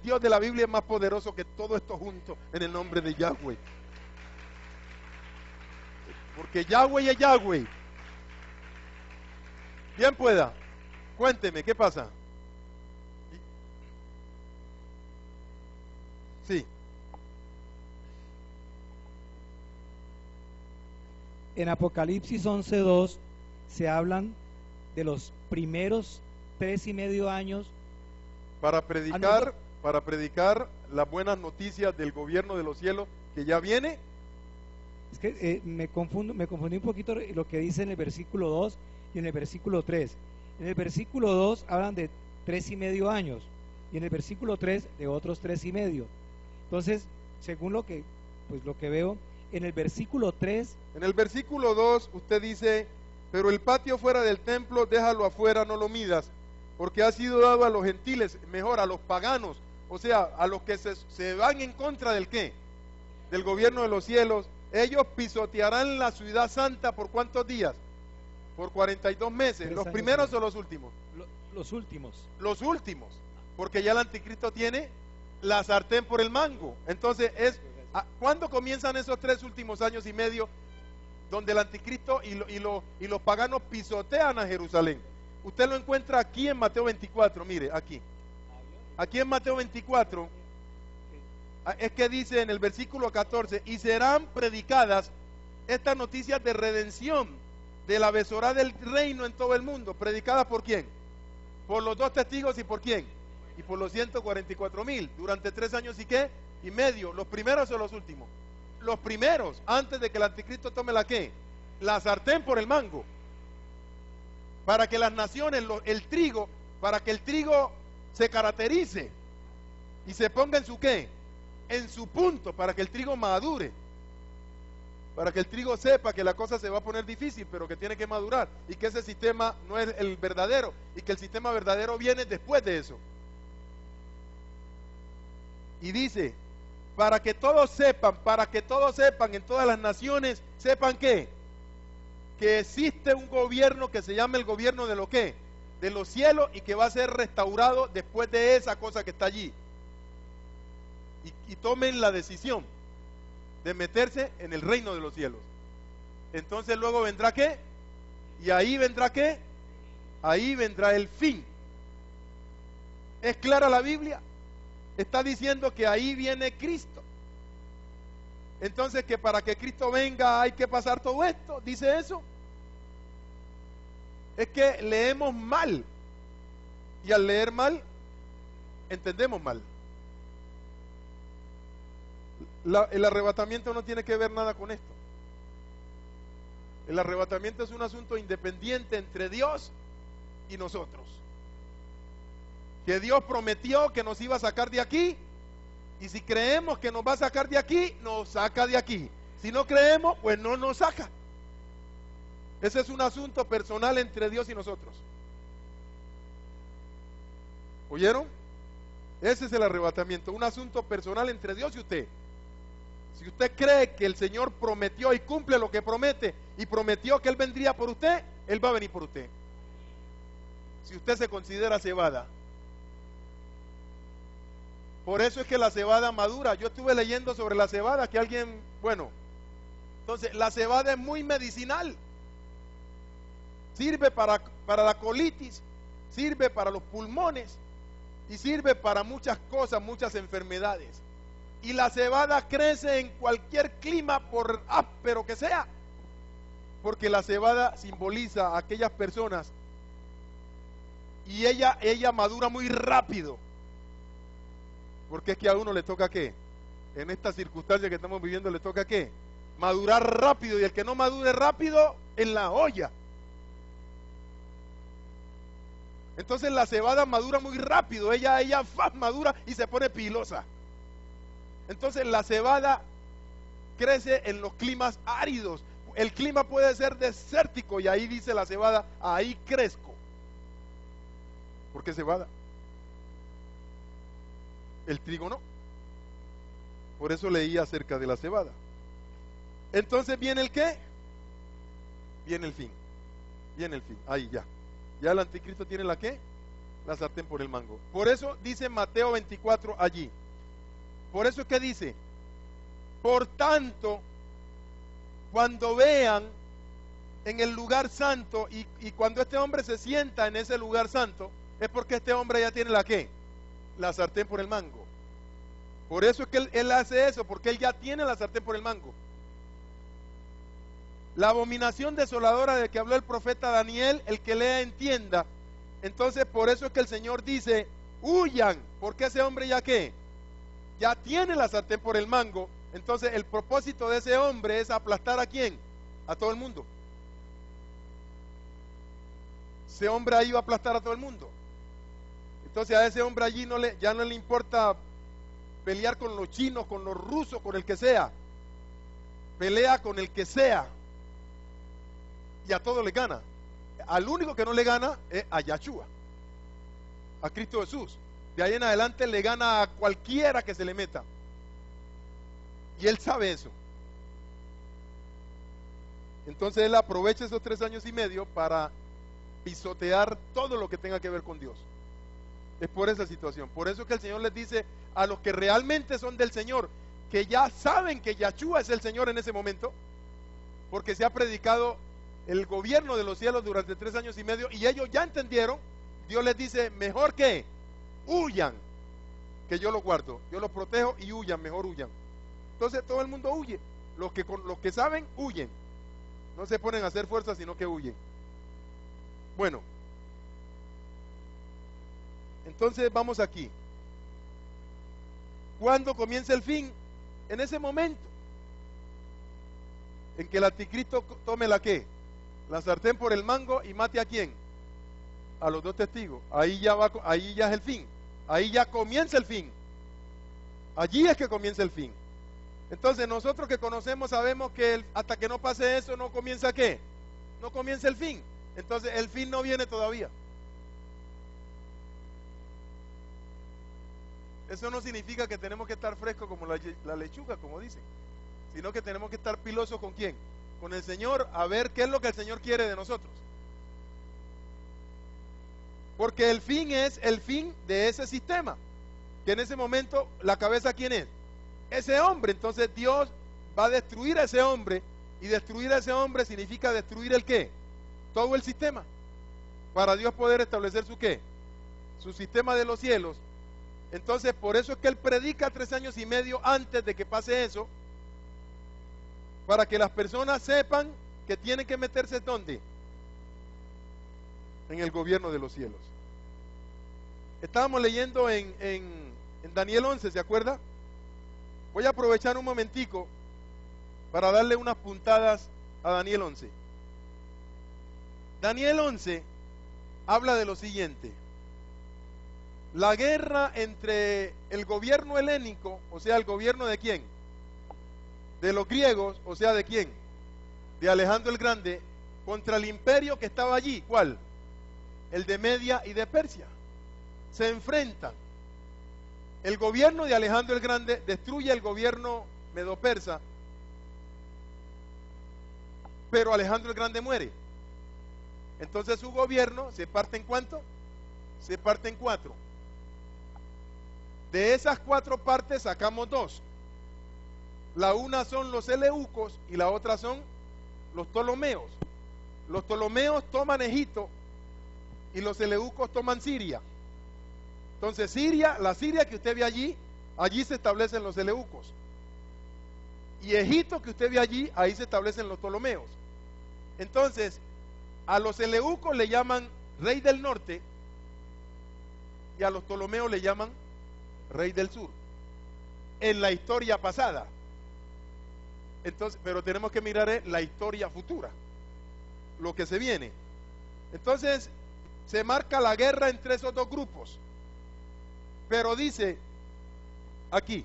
Dios de la Biblia es más poderoso que todo esto junto en el nombre de Yahweh. Porque Yahweh es Yahweh. Bien pueda. Cuénteme, ¿qué pasa? Sí. En Apocalipsis 11:2 se hablan de los primeros 3.5 años para predicar las buenas noticias del gobierno de los cielos que ya viene. Es que me confundí un poquito lo que dice en el versículo 2 y en el versículo 3. En el versículo 2 hablan de 3.5 años y en el versículo 3 de otros 3.5. Entonces, según lo que veo, en el versículo 3... En el versículo 2 usted dice, pero el patio fuera del templo, déjalo afuera, no lo midas, porque ha sido dado a los gentiles, mejor a los paganos, o sea, a los que se van en contra del ¿qué? Del gobierno de los cielos. Ellos pisotearán la ciudad santa ¿por cuántos días? Por 42 meses. 3 ¿Los años primeros y medio. o los últimos? Los últimos. Los últimos, porque ya el anticristo tiene la sartén por el mango. Entonces ¿cuándo comienzan esos 3 últimos años y medio donde el anticristo y los paganos pisotean a Jerusalén? Usted lo encuentra aquí en Mateo 24, mire, aquí en Mateo 24, es que dice en el versículo 14, y serán predicadas estas noticias de redención, de la besorá del reino en todo el mundo. ¿Predicadas por quién? Por los 2 testigos. ¿Y por quién? Y por los 144,000, durante 3 años y qué, y medio. ¿Los primeros o los últimos? Los primeros, antes de que el anticristo tome la qué, la sartén por el mango, para que las naciones, para que el trigo se caracterice y se ponga en su qué, en su punto, para que el trigo madure, para que el trigo sepa que la cosa se va a poner difícil, pero que tiene que madurar, y que ese sistema no es el verdadero, y que el sistema verdadero viene después de eso. Y dice, para que todos sepan en todas las naciones, sepan que existe un gobierno que se llama el gobierno de lo que, de los cielos, y que va a ser restaurado después de esa cosa que está allí. Y tomen la decisión de meterse en el reino de los cielos. Entonces luego vendrá ¿qué? Y ahí vendrá ¿qué? Ahí vendrá el fin. ¿Es clara la Biblia? Está diciendo que ahí viene Cristo. Entonces, que para que Cristo venga hay que pasar todo esto, ¿dice eso? Es que leemos mal, y al leer mal entendemos mal. El arrebatamiento no tiene que ver nada con esto. El arrebatamiento es un asunto independiente entre Dios y nosotros, que Dios prometió que nos iba a sacar de aquí, y si creemos que nos va a sacar de aquí, nos saca de aquí. Si no creemos, pues no nos saca. Ese es un asunto personal entre Dios y nosotros. ¿Oyeron? Ese es el arrebatamiento, un asunto personal entre Dios y usted. Si usted cree que el Señor prometió y cumple lo que promete, y prometió que Él vendría por usted, Él va a venir por usted. Si usted se considera cebada. Por eso es que la cebada madura. Yo estuve leyendo sobre la cebada, que alguien, entonces la cebada es muy medicinal. Sirve para la colitis, sirve para los pulmones, y sirve para muchas cosas, muchas enfermedades. Y la cebada crece en cualquier clima, por áspero que sea, porque la cebada simboliza a aquellas personas, y ella madura muy rápido, porque es que a uno le toca ¿qué? En esta circunstancia que estamos viviendo le toca ¿qué? Madurar rápido, y el que no madure rápido, en la olla. Entonces la cebada madura muy rápido, ella madura y se pone pilosa. Entonces la cebada crece en los climas áridos. El clima puede ser desértico, y ahí dice la cebada, ahí crezco. ¿Por qué cebada? El trigo no. Por eso leí acerca de la cebada. Entonces viene el ¿qué? Viene el fin. Viene el fin. Ahí ya. Ya el anticristo tiene la ¿qué? La sartén por el mango. Por eso dice Mateo 24 allí. Por eso es que dice, por tanto, cuando vean en el lugar santo, y cuando este hombre se sienta en ese lugar santo, es porque este hombre ya tiene la ¿qué? La sartén por el mango. Por eso es que él hace eso, porque él ya tiene la sartén por el mango. La abominación desoladora de que habló el profeta Daniel, el que lea entienda. Entonces por eso es que el Señor dice, huyan, porque ese hombre ya ¿qué? Ya tiene la sartén por el mango. Entonces el propósito de ese hombre es aplastar ¿a quién? A todo el mundo. Ese hombre ahí va a aplastar a todo el mundo. Entonces a ese hombre allí ya no le importa pelear con los chinos, con los rusos, con el que sea. Pelea con el que sea, y a todos le gana. Al único que no le gana es a Yahshua. a Cristo Jesús. De ahí en adelante le gana a cualquiera que se le meta. Y él sabe eso. Entonces él aprovecha esos 3 años y medio para pisotear todo lo que tenga que ver con Dios. Es por esa situación. Por eso que el Señor les dice a los que realmente son del Señor, que ya saben que Yahshua es el Señor en ese momento, porque se ha predicado el gobierno de los cielos durante 3 años y medio, y ellos ya entendieron. Dios les dice, mejor que huyan, que yo los guardo, yo los protejo, y huyan, mejor huyan. Entonces todo el mundo huye. Los que saben, huyen. No se ponen a hacer fuerza, sino que huyen. Bueno, entonces vamos aquí. ¿Cuándo comienza el fin? En ese momento en que el anticristo tome la ¿qué? La sartén por el mango y mate ¿a quién? A los 2 testigos. Ahí ya es el fin. Ahí ya comienza el fin. Allí es que comienza el fin. Entonces nosotros que conocemos sabemos que hasta que no pase eso no comienza ¿qué? No comienza el fin. Entonces el fin no viene todavía. Eso no significa que tenemos que estar frescos como la lechuga, como dicen, sino que tenemos que estar pilosos ¿con quién? Con el Señor, a ver qué es lo que el Señor quiere de nosotros. Porque el fin es el fin de ese sistema, que en ese momento la cabeza ¿quién es? Ese hombre. Entonces Dios va a destruir a ese hombre, y destruir a ese hombre significa destruir el ¿qué? Todo el sistema, para Dios poder establecer su ¿qué? Su sistema de los cielos. Entonces por eso es que él predica 3 años y medio antes de que pase eso, para que las personas sepan que tienen que meterse ¿dónde? En el gobierno de los cielos. Estábamos leyendo en Daniel 11, ¿se acuerda? Voy a aprovechar un momentico para darle unas puntadas a Daniel 11. Daniel 11 habla de lo siguiente: la guerra entre el gobierno helénico, o sea, el gobierno de quién? De los griegos, o sea, ¿de quién? De Alejandro el Grande, contra el imperio que estaba allí. ¿Cuál? El de Media y de Persia. Se enfrentan. El gobierno de Alejandro el Grande destruye el gobierno medo-persa, pero Alejandro el Grande muere. Entonces su gobierno se parte en ¿cuánto? Se parte en 4. De esas 4 partes sacamos 2. La una son los eleucos y la otra son los ptolomeos. Los ptolomeos toman Egipto y los eleucos toman Siria. Entonces Siria, la Siria que usted ve allí se establecen los eleucos. Y Egipto que usted ve allí, ahí se establecen los ptolomeos. Entonces, a los eleucos le llaman rey del norte y a los ptolomeos le llaman rey del sur, en la historia pasada. Entonces, pero tenemos que mirar la historia futura, lo que se viene. Entonces se marca la guerra entre esos 2 grupos, pero dice aquí,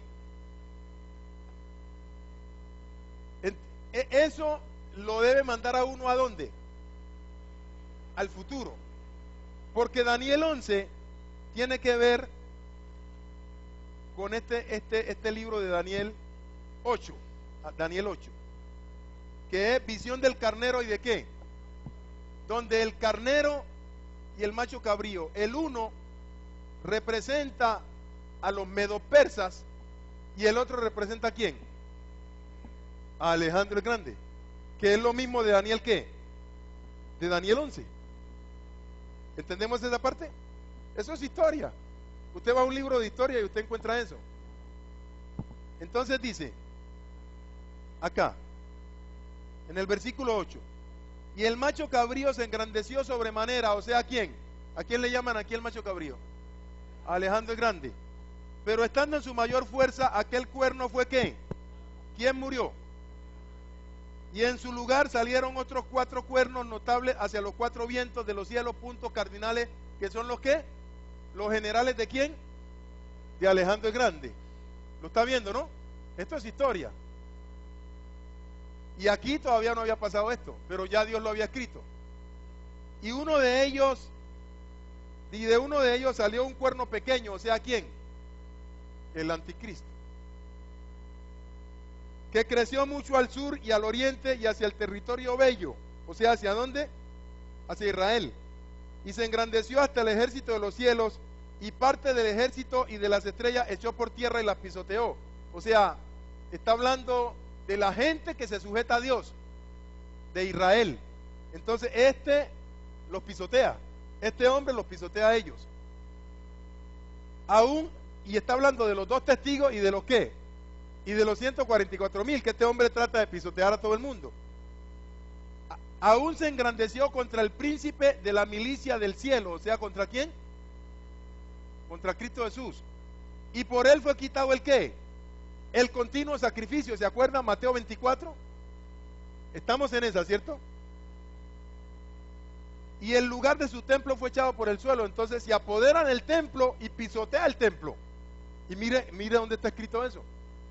eso lo debe mandar a uno ¿a dónde? Al futuro, porque Daniel 11 tiene que ver con este libro de Daniel 8, Daniel 8, que es visión del carnero y de qué, donde el carnero y el macho cabrío, el uno representa a los medo-persas y el otro representa ¿a quién? A Alejandro el Grande, que es lo mismo de Daniel ¿qué? De Daniel 11. ¿Entendemos esa parte? Eso es historia. Usted va a un libro de historia y usted encuentra eso. Entonces dice, acá, en el versículo 8, y el macho cabrío se engrandeció sobremanera, o sea, ¿a quién? ¿A quién le llaman aquí el macho cabrío? A Alejandro el Grande. Pero estando en su mayor fuerza, aquel cuerno fue ¿qué? ¿Quién murió? Y en su lugar salieron otros 4 cuernos notables hacia los 4 vientos de los cielos, puntos cardinales, que son los ¿qué? Los generales ¿de quién? De Alejandro el Grande. ¿Lo está viendo, no? Esto es historia. Y aquí todavía no había pasado esto, pero ya Dios lo había escrito. Y uno de ellos y de uno de ellos salió un cuerno pequeño, o sea, ¿quién? El anticristo, que creció mucho al sur y al oriente y hacia el territorio bello, o sea, ¿hacia dónde? Hacia Israel, y se engrandeció hasta el ejército de los cielos, y parte del ejército y de las estrellas echó por tierra y las pisoteó. O sea, está hablando de la gente que se sujeta a Dios, de Israel. Entonces los pisotea, este hombre los pisotea a ellos. Aún, y está hablando de los 2 testigos y de los ¿qué? Y de los 144,000 que este hombre trata de pisotear a todo el mundo. Aún se engrandeció contra el príncipe de la milicia del cielo, o sea, ¿contra quién? Contra Cristo Jesús. Y por él fue quitado el ¿qué? El continuo sacrificio. ¿Se acuerdan Mateo 24? Estamos en esa, ¿cierto? Y el lugar de su templo fue echado por el suelo. Entonces se apodera del templo y pisotea el templo. Y mire dónde está escrito eso.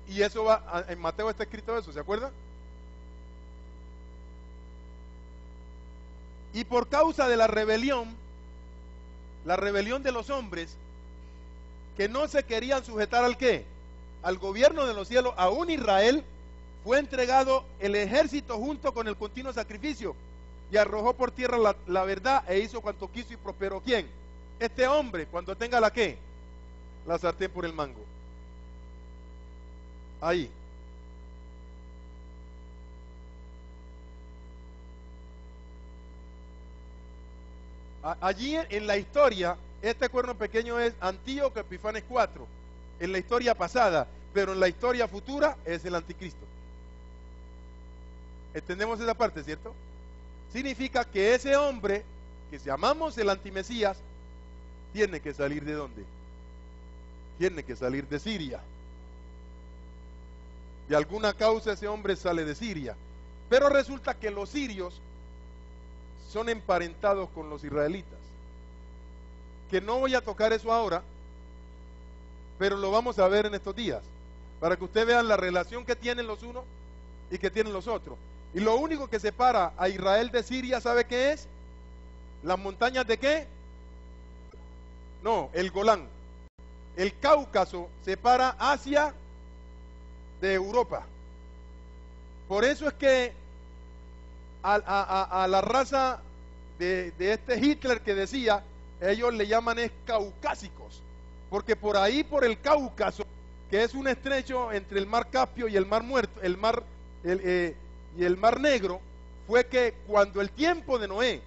Y eso va, en Mateo está escrito eso, ¿se acuerdan? Y por causa de la rebelión de los hombres, que no se querían sujetar al ¿qué? Al gobierno de los cielos, aún Israel, fue entregado el ejército junto con el continuo sacrificio, y arrojó por tierra la verdad, e hizo cuanto quiso y prosperó. ¿Quién? Este hombre, cuando tenga la ¿qué? La sartén por el mango. Ahí. Allí en la historia, este cuerno pequeño es Antíoco Epifanes IV, en la historia pasada, pero en la historia futura es el anticristo. ¿Entendemos esa parte, cierto? Significa que ese hombre, que llamamos el antimesías, tiene que salir ¿de dónde? Tiene que salir de Siria. De alguna causa ese hombre sale de Siria. Pero resulta que los sirios son emparentados con los israelitas. Que no voy a tocar eso ahora, pero lo vamos a ver en estos días, para que ustedes vean la relación que tienen los unos y que tienen los otros. Y lo único que separa a Israel de Siria, ¿sabe qué es? ¿Las montañas de qué? No, el Golán. El Cáucaso separa Asia de Europa. Por eso es que a la raza de este Hitler que decía, ellos le llaman es caucásicos, porque por ahí, por el Cáucaso, que es un estrecho entre el mar Caspio y el mar Muerto, y el mar Negro, fue que cuando el tiempo de Noé,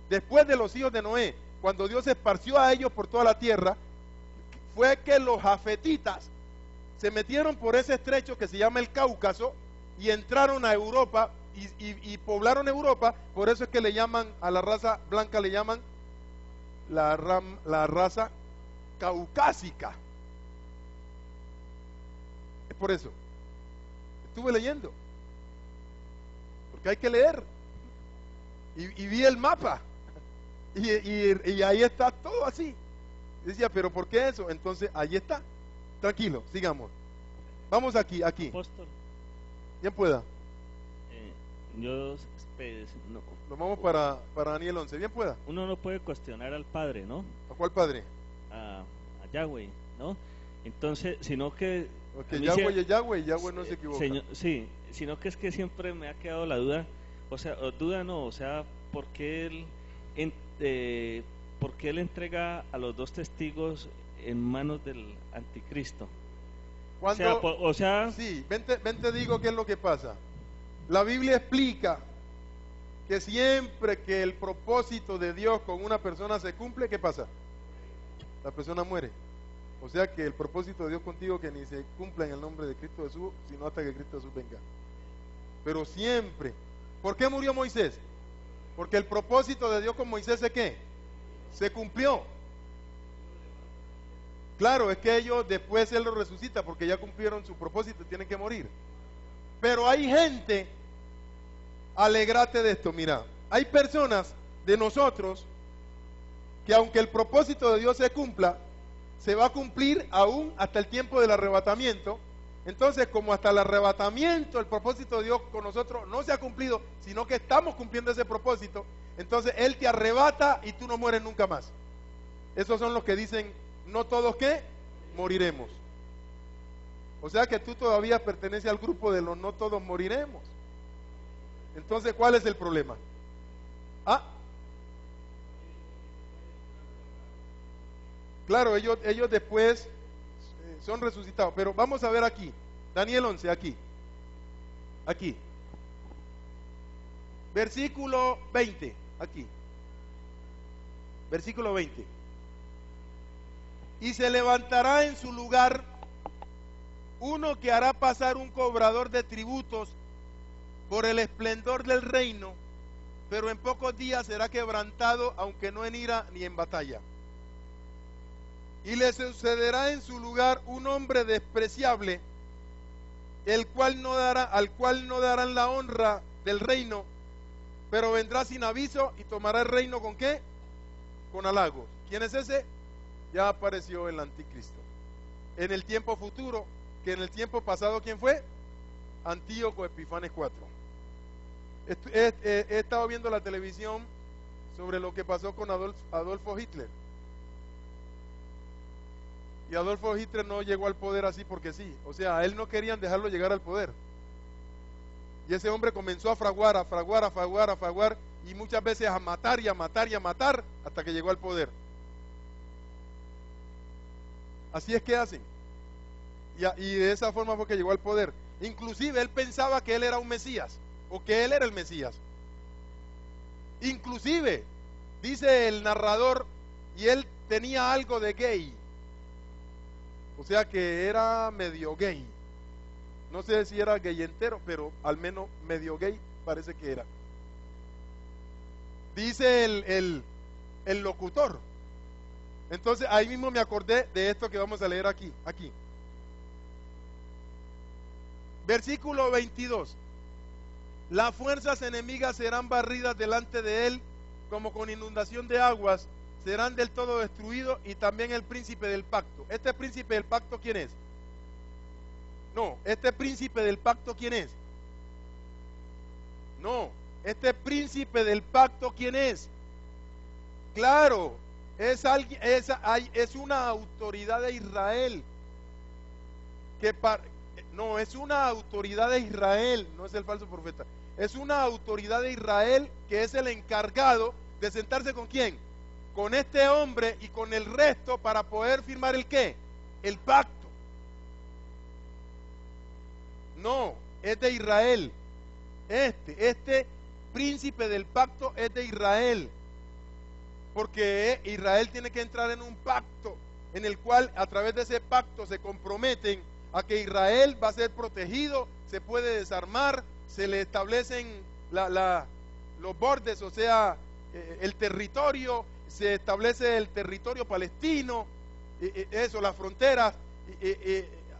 después de los hijos de Noé, cuando Dios esparció a ellos por toda la tierra, fue que los jafetitas se metieron por ese estrecho que se llama el Cáucaso y entraron a Europa y poblaron Europa. Por eso es que le llaman a la raza blanca, le llaman la raza caucásica. Es por eso. Estuve leyendo, porque hay que leer, y vi el mapa, y ahí está todo así. Decía, pero ¿por qué eso? Entonces ahí está. Tranquilo, sigamos. Vamos aquí. Apóstol, Bien pueda. yo no, Nos vamos para Daniel 11. Bien pueda. uno no puede cuestionar al Padre, ¿no? ¿A cuál padre? A Yahweh, ¿no? Entonces, sino que Porque a mí Yahweh es Yahweh, y Yahweh no se equivoca. sí, sino que es que siempre me ha quedado la duda, o sea, ¿por qué él entrega a los 2 testigos en manos del anticristo? Cuando, sea, sí, ven te digo qué es lo que pasa. La Biblia explica que siempre que el propósito de Dios con una persona se cumple, ¿qué pasa? La persona muere. O sea que el propósito de Dios contigo que ni se cumpla en el nombre de Cristo Jesús, sino hasta que Cristo Jesús venga. Pero siempre. ¿Por qué murió Moisés? Porque el propósito de Dios con Moisés ¿es qué? Se cumplió. Claro, es que ellos después Él los resucita porque ya cumplieron su propósito y tienen que morir. Pero hay gente, alégrate de esto, mira, hay personas de nosotros que aunque el propósito de Dios se cumpla, se va a cumplir aún hasta el tiempo del arrebatamiento. Entonces, como hasta el arrebatamiento el propósito de Dios con nosotros no se ha cumplido, sino que estamos cumpliendo ese propósito, entonces Él te arrebata y tú no mueres nunca más. Esos son los que dicen, no todos ¿qué? Moriremos. O sea que tú todavía perteneces al grupo de los no todos moriremos. Entonces, ¿cuál es el problema? Claro, ellos después son resucitados. Pero vamos a ver aquí, Daniel 11, aquí. Versículo 20, aquí. Versículo 20. Y se levantará en su lugar uno que hará pasar un cobrador de tributos por el esplendor del reino, pero en pocos días será quebrantado, aunque no en ira ni en batalla. Y le sucederá en su lugar un hombre despreciable, al cual no darán la honra del reino, pero vendrá sin aviso y tomará el reino ¿con qué? Con halagos. ¿Quién es ese? Ya apareció el anticristo. En el tiempo futuro, que en el tiempo pasado, ¿quién fue? Antíoco Epifanes IV. He estado viendo la televisión sobre lo que pasó con Adolfo Hitler. Y Adolfo Hitler no llegó al poder así porque sí. O sea, a él no querían dejarlo llegar al poder. Y ese hombre comenzó a fraguar, y muchas veces a matar hasta que llegó al poder. Así es que hacen. Y de esa forma fue que llegó al poder. Inclusive él pensaba que él era un Mesías, o que él era el Mesías. Inclusive, dice el narrador, y él tenía algo de gay. O sea que era medio gay. No sé si era gay entero, pero al menos medio gay parece que era. Dice el locutor. Entonces ahí mismo me acordé de esto que vamos a leer aquí. Versículo 22. Las fuerzas enemigas serán barridas delante de él como con inundación de aguas, serán del todo destruidos, y también el príncipe del pacto. ¿Este príncipe del pacto quién es? No, este príncipe del pacto ¿quién es? No, este príncipe del pacto ¿quién es? Claro, es una autoridad de Israel. No, es una autoridad de Israel, no es el falso profeta. Es una autoridad de Israel que es el encargado de sentarse ¿con quién? Con este hombre y con el resto para poder firmar ¿el qué? El pacto. No, es de Israel. Este príncipe del pacto es de Israel. Porque Israel tiene que entrar en un pacto en el cual a través de ese pacto se comprometen a que Israel va a ser protegido, se puede desarmar, se le establecen los bordes, o sea, el territorio, se establece el territorio palestino, las fronteras,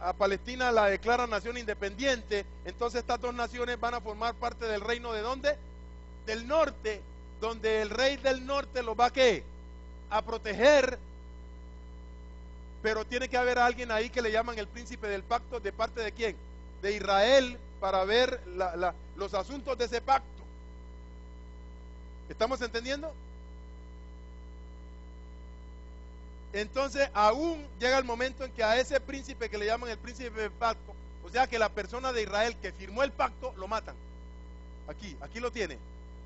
a Palestina la declara nación independiente. Entonces estas dos naciones van a formar parte del reino ¿de dónde? Del norte, donde el rey del norte los va ¿a qué? A proteger. Pero tiene que haber alguien ahí que le llaman el príncipe del pacto. ¿De parte de quién? De Israel, para ver los asuntos de ese pacto. ¿Estamos entendiendo? Entonces aún llega el momento en que a ese príncipe que le llaman el príncipe del pacto, o sea que la persona de Israel que firmó el pacto, lo matan. Aquí lo tiene.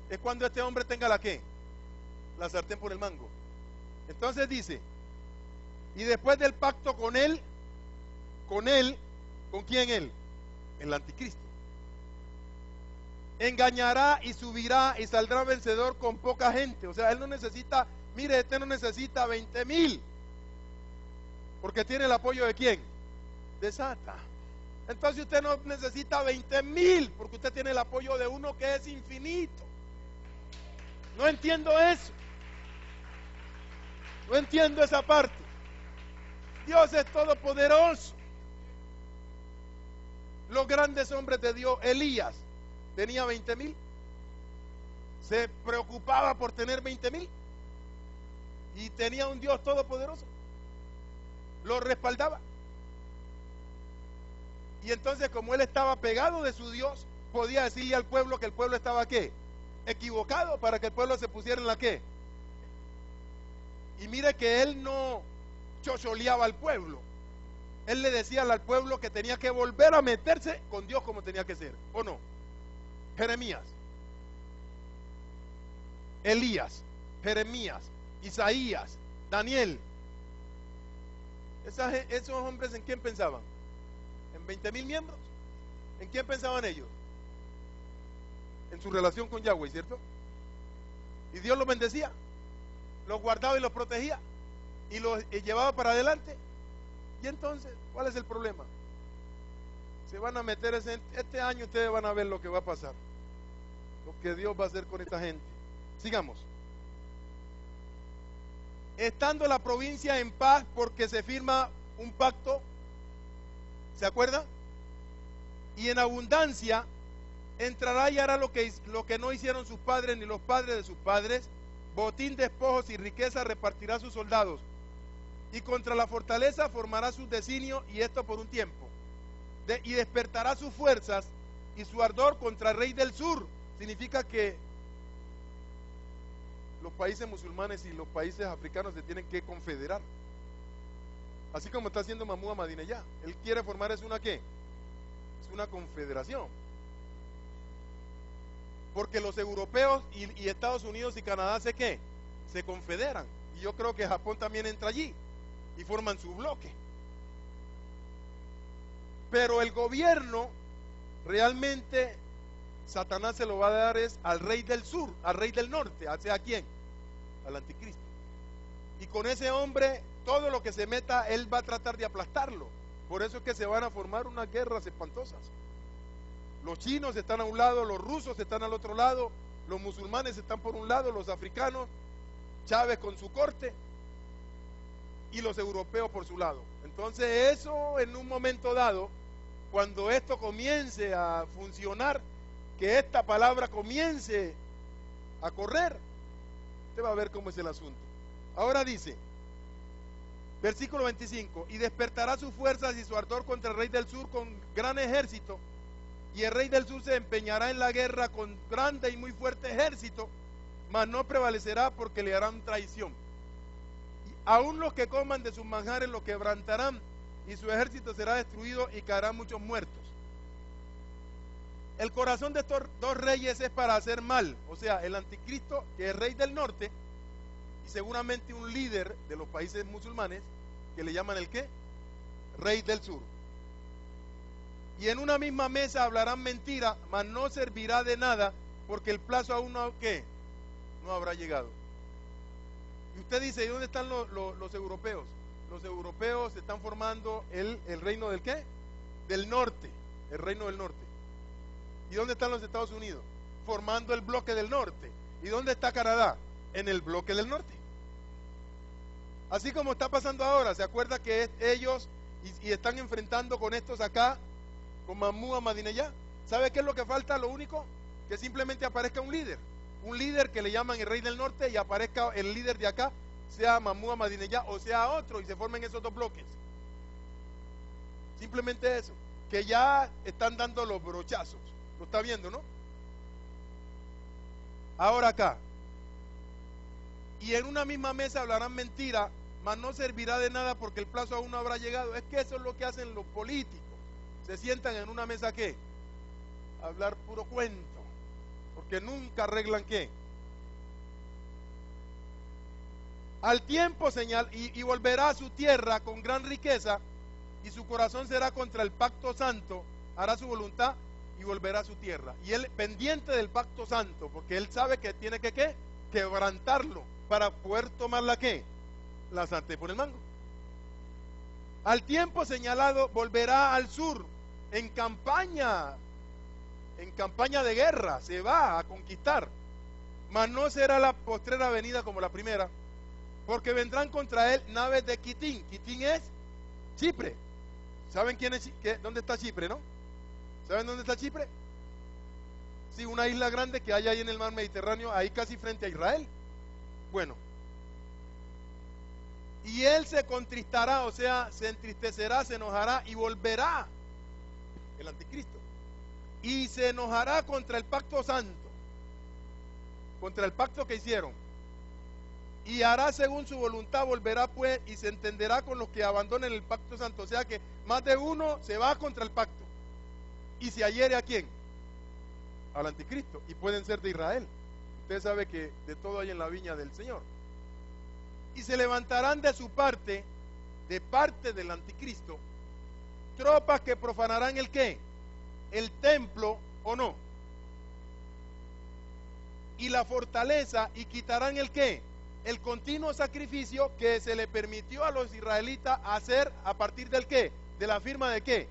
Es cuando este hombre tenga ¿la qué? La sartén por el mango. Entonces dice, y después del pacto con él, ¿con quién él? El anticristo. Engañará y subirá y saldrá vencedor con poca gente. O sea, él no necesita, mire, este no necesita 20,000. Porque tiene el apoyo ¿de quién? De Satan. Entonces usted no necesita 20,000, porque usted tiene el apoyo de uno que es infinito. No entiendo eso. No entiendo esa parte. Dios es todopoderoso. Los grandes hombres de Dios, Elías, tenía 20,000. Se preocupaba por tener 20,000. Y tenía un Dios todopoderoso. Lo respaldaba. Y entonces, como él estaba pegado de su Dios, podía decirle al pueblo que el pueblo estaba ¿qué? Equivocado, para que el pueblo se pusiera en la ¿qué? Y mire que él no chocholeaba al pueblo. Él le decía al pueblo que tenía que volver a meterse con Dios como tenía que ser, ¿o no? Jeremías, Elías, Jeremías, Isaías, Daniel. Esos hombres, ¿en quién pensaban? ¿En 20,000 miembros? ¿En quién pensaban ellos? En su relación con Yahweh, ¿cierto? Y Dios los bendecía, los guardaba y los protegía y los llevaba para adelante. Y entonces, ¿cuál es el problema? Se van a meter este año, ustedes van a ver lo que va a pasar, lo que Dios va a hacer con esta gente. Sigamos. Estando la provincia en paz porque se firma un pacto, ¿se acuerda? Y en abundancia entrará y hará lo que no hicieron sus padres ni los padres de sus padres, botín, despojos y riqueza repartirá a sus soldados, y contra la fortaleza formará sus designios, y esto por un tiempo, y despertará sus fuerzas y su ardor contra el rey del sur. Significa que los países musulmanes y los países africanos se tienen que confederar, así como está haciendo Mahmoud Ahmadinejad. Él quiere formar, ¿es una qué? Es una confederación, porque los europeos y Estados Unidos y Canadá se confederan, y yo creo que Japón también entra allí y forman su bloque. Pero el gobierno realmente Satanás se lo va a dar es al rey del sur, al rey del norte. ¿Hacia quién? Al anticristo. Y con ese hombre, todo lo que se meta, él va a tratar de aplastarlo. Por eso es que se van a formar unas guerras espantosas. Los chinos están a un lado, los rusos están al otro lado, los musulmanes están por un lado, los africanos, Chávez con su corte, y los europeos por su lado. Entonces eso, en un momento dado, cuando esto comience a funcionar, que esta palabra comience a correr, usted va a ver cómo es el asunto. Ahora dice, versículo 25, y despertará sus fuerzas y su ardor contra el rey del sur con gran ejército, y el rey del sur se empeñará en la guerra con grande y muy fuerte ejército, mas no prevalecerá porque le harán traición. Aún los que coman de sus manjares lo quebrantarán, y su ejército será destruido y caerán muchos muertos. El corazón de estos dos reyes es para hacer mal, o sea, el anticristo, que es rey del norte, y seguramente un líder de los países musulmanes, que le llaman el ¿qué? Rey del sur. Y en una misma mesa hablarán mentira, mas no servirá de nada, porque el plazo aún no, ¿qué? No habrá llegado. Y usted dice, ¿y dónde están los europeos? Los europeos están formando el reino del ¿qué? Del norte, el reino del norte. ¿Y dónde están los Estados Unidos? Formando el bloque del norte. ¿Y dónde está Canadá? En el bloque del norte. Así como está pasando ahora, ¿se acuerda que ellos y están enfrentando con estos acá, con Mahmoud Ahmadinejad? ¿Sabe qué es lo que falta? Lo único, que simplemente aparezca un líder que le llaman el rey del norte, y aparezca el líder de acá, sea Mahmoud Ahmadinejad o sea otro, y se formen esos dos bloques. Simplemente eso, que ya están dando los brochazos. Lo está viendo, ¿no? Ahora acá, y en una misma mesa hablarán mentira, mas no servirá de nada porque el plazo aún no habrá llegado. Es que eso es lo que hacen los políticos. Se sientan en una mesa, ¿qué? A hablar puro cuento, porque nunca arreglan ¿qué? Al tiempo y volverá a su tierra con gran riqueza, y su corazón será contra el pacto santo, hará su voluntad y volverá a su tierra. Y él pendiente del pacto santo, porque él sabe que tiene que ¿qué? Quebrantarlo para poder tomar la ¿qué? La sartén por el mango. Al tiempo señalado volverá al sur en campaña de guerra, se va a conquistar, mas no será la postrera venida como la primera, porque vendrán contra él naves de Quitín. Quitín es Chipre. ¿Saben dónde está Chipre, no? ¿Saben dónde está Chipre? Sí, una isla grande que hay ahí en el mar Mediterráneo, ahí casi frente a Israel. Bueno, y él se contristará, o sea, se entristecerá, se enojará y volverá, el anticristo, y se enojará contra el pacto santo, contra el pacto que hicieron, y hará según su voluntad, volverá pues y se entenderá con los que abandonen el pacto santo. O sea que más de uno se va contra el pacto. ¿Y se adhiere a quién? Al anticristo. Y pueden ser de Israel. Usted sabe que de todo hay en la viña del Señor. Y se levantarán de su parte, de parte del anticristo, tropas que profanarán el ¿qué? El templo, ¿o no? Y la fortaleza, y quitarán el ¿qué? El continuo sacrificio que se le permitió a los israelitas hacer a partir del ¿qué? De la firma de ¿qué?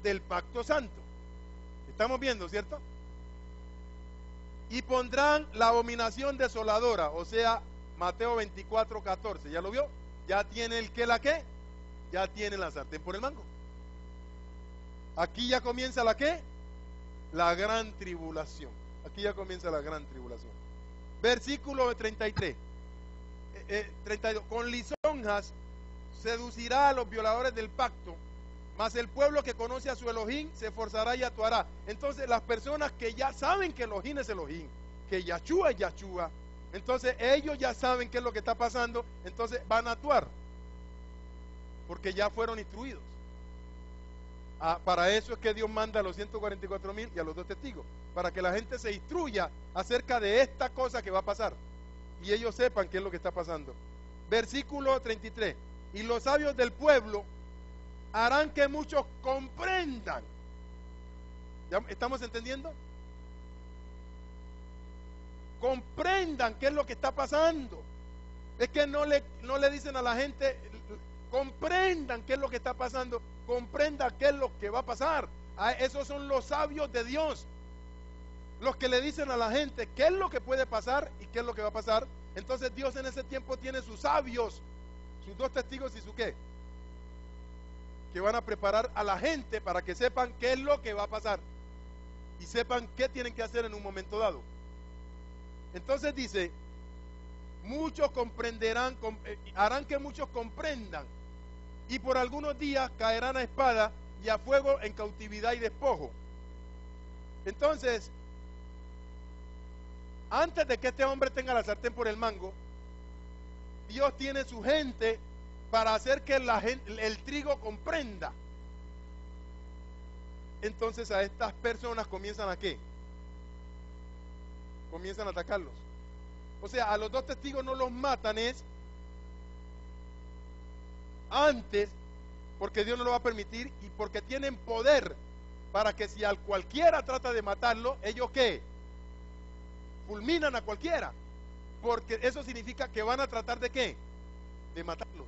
Del pacto santo. Estamos viendo, ¿cierto? Y pondrán la abominación desoladora, o sea, Mateo 24:14. ¿Ya lo vio? Ya tiene el ¿qué? La ¿qué? Ya tiene la sartén por el mango. Aquí ya comienza la ¿qué? La gran tribulación. Aquí ya comienza la gran tribulación. Versículo 33. 32. Con lisonjas seducirá a los violadores del pacto, mas el pueblo que conoce a su Elohim se esforzará y actuará. Entonces las personas que ya saben que Elohim es Elohim, que Yahshua es Yahshua, entonces ellos ya saben qué es lo que está pasando, entonces van a actuar, porque ya fueron instruidos. Para eso es que Dios manda a los 144,000 y a los 2 testigos, para que la gente se instruya acerca de esta cosa que va a pasar y ellos sepan qué es lo que está pasando. Versículo 33. Y los sabios del pueblo harán que muchos comprendan. ¿Ya estamos entendiendo? Comprendan qué es lo que está pasando. Es que no le dicen a la gente, comprendan qué es lo que está pasando, comprenda qué es lo que va a pasar. Esos son los sabios de Dios, los que le dicen a la gente qué es lo que puede pasar y qué es lo que va a pasar. Entonces Dios en ese tiempo tiene sus sabios, sus 2 testigos y su qué, que van a preparar a la gente para que sepan qué es lo que va a pasar y sepan qué tienen que hacer en un momento dado. Entonces dice, muchos comprenderán, harán que muchos comprendan, y por algunos días caerán a espada y a fuego en cautividad y despojo. Entonces, antes de que este hombre tenga la sartén por el mango, Dios tiene su gente para hacer que el trigo comprenda. Entonces a estas personas comienzan a ¿qué? Comienzan a atacarlos. O sea, a los 2 testigos no los matan es antes, porque Dios no lo va a permitir y porque tienen poder para que si al cualquiera trata de matarlo, ellos ¿qué? Fulminan a cualquiera, porque eso significa que van a tratar de ¿qué? De matarlos,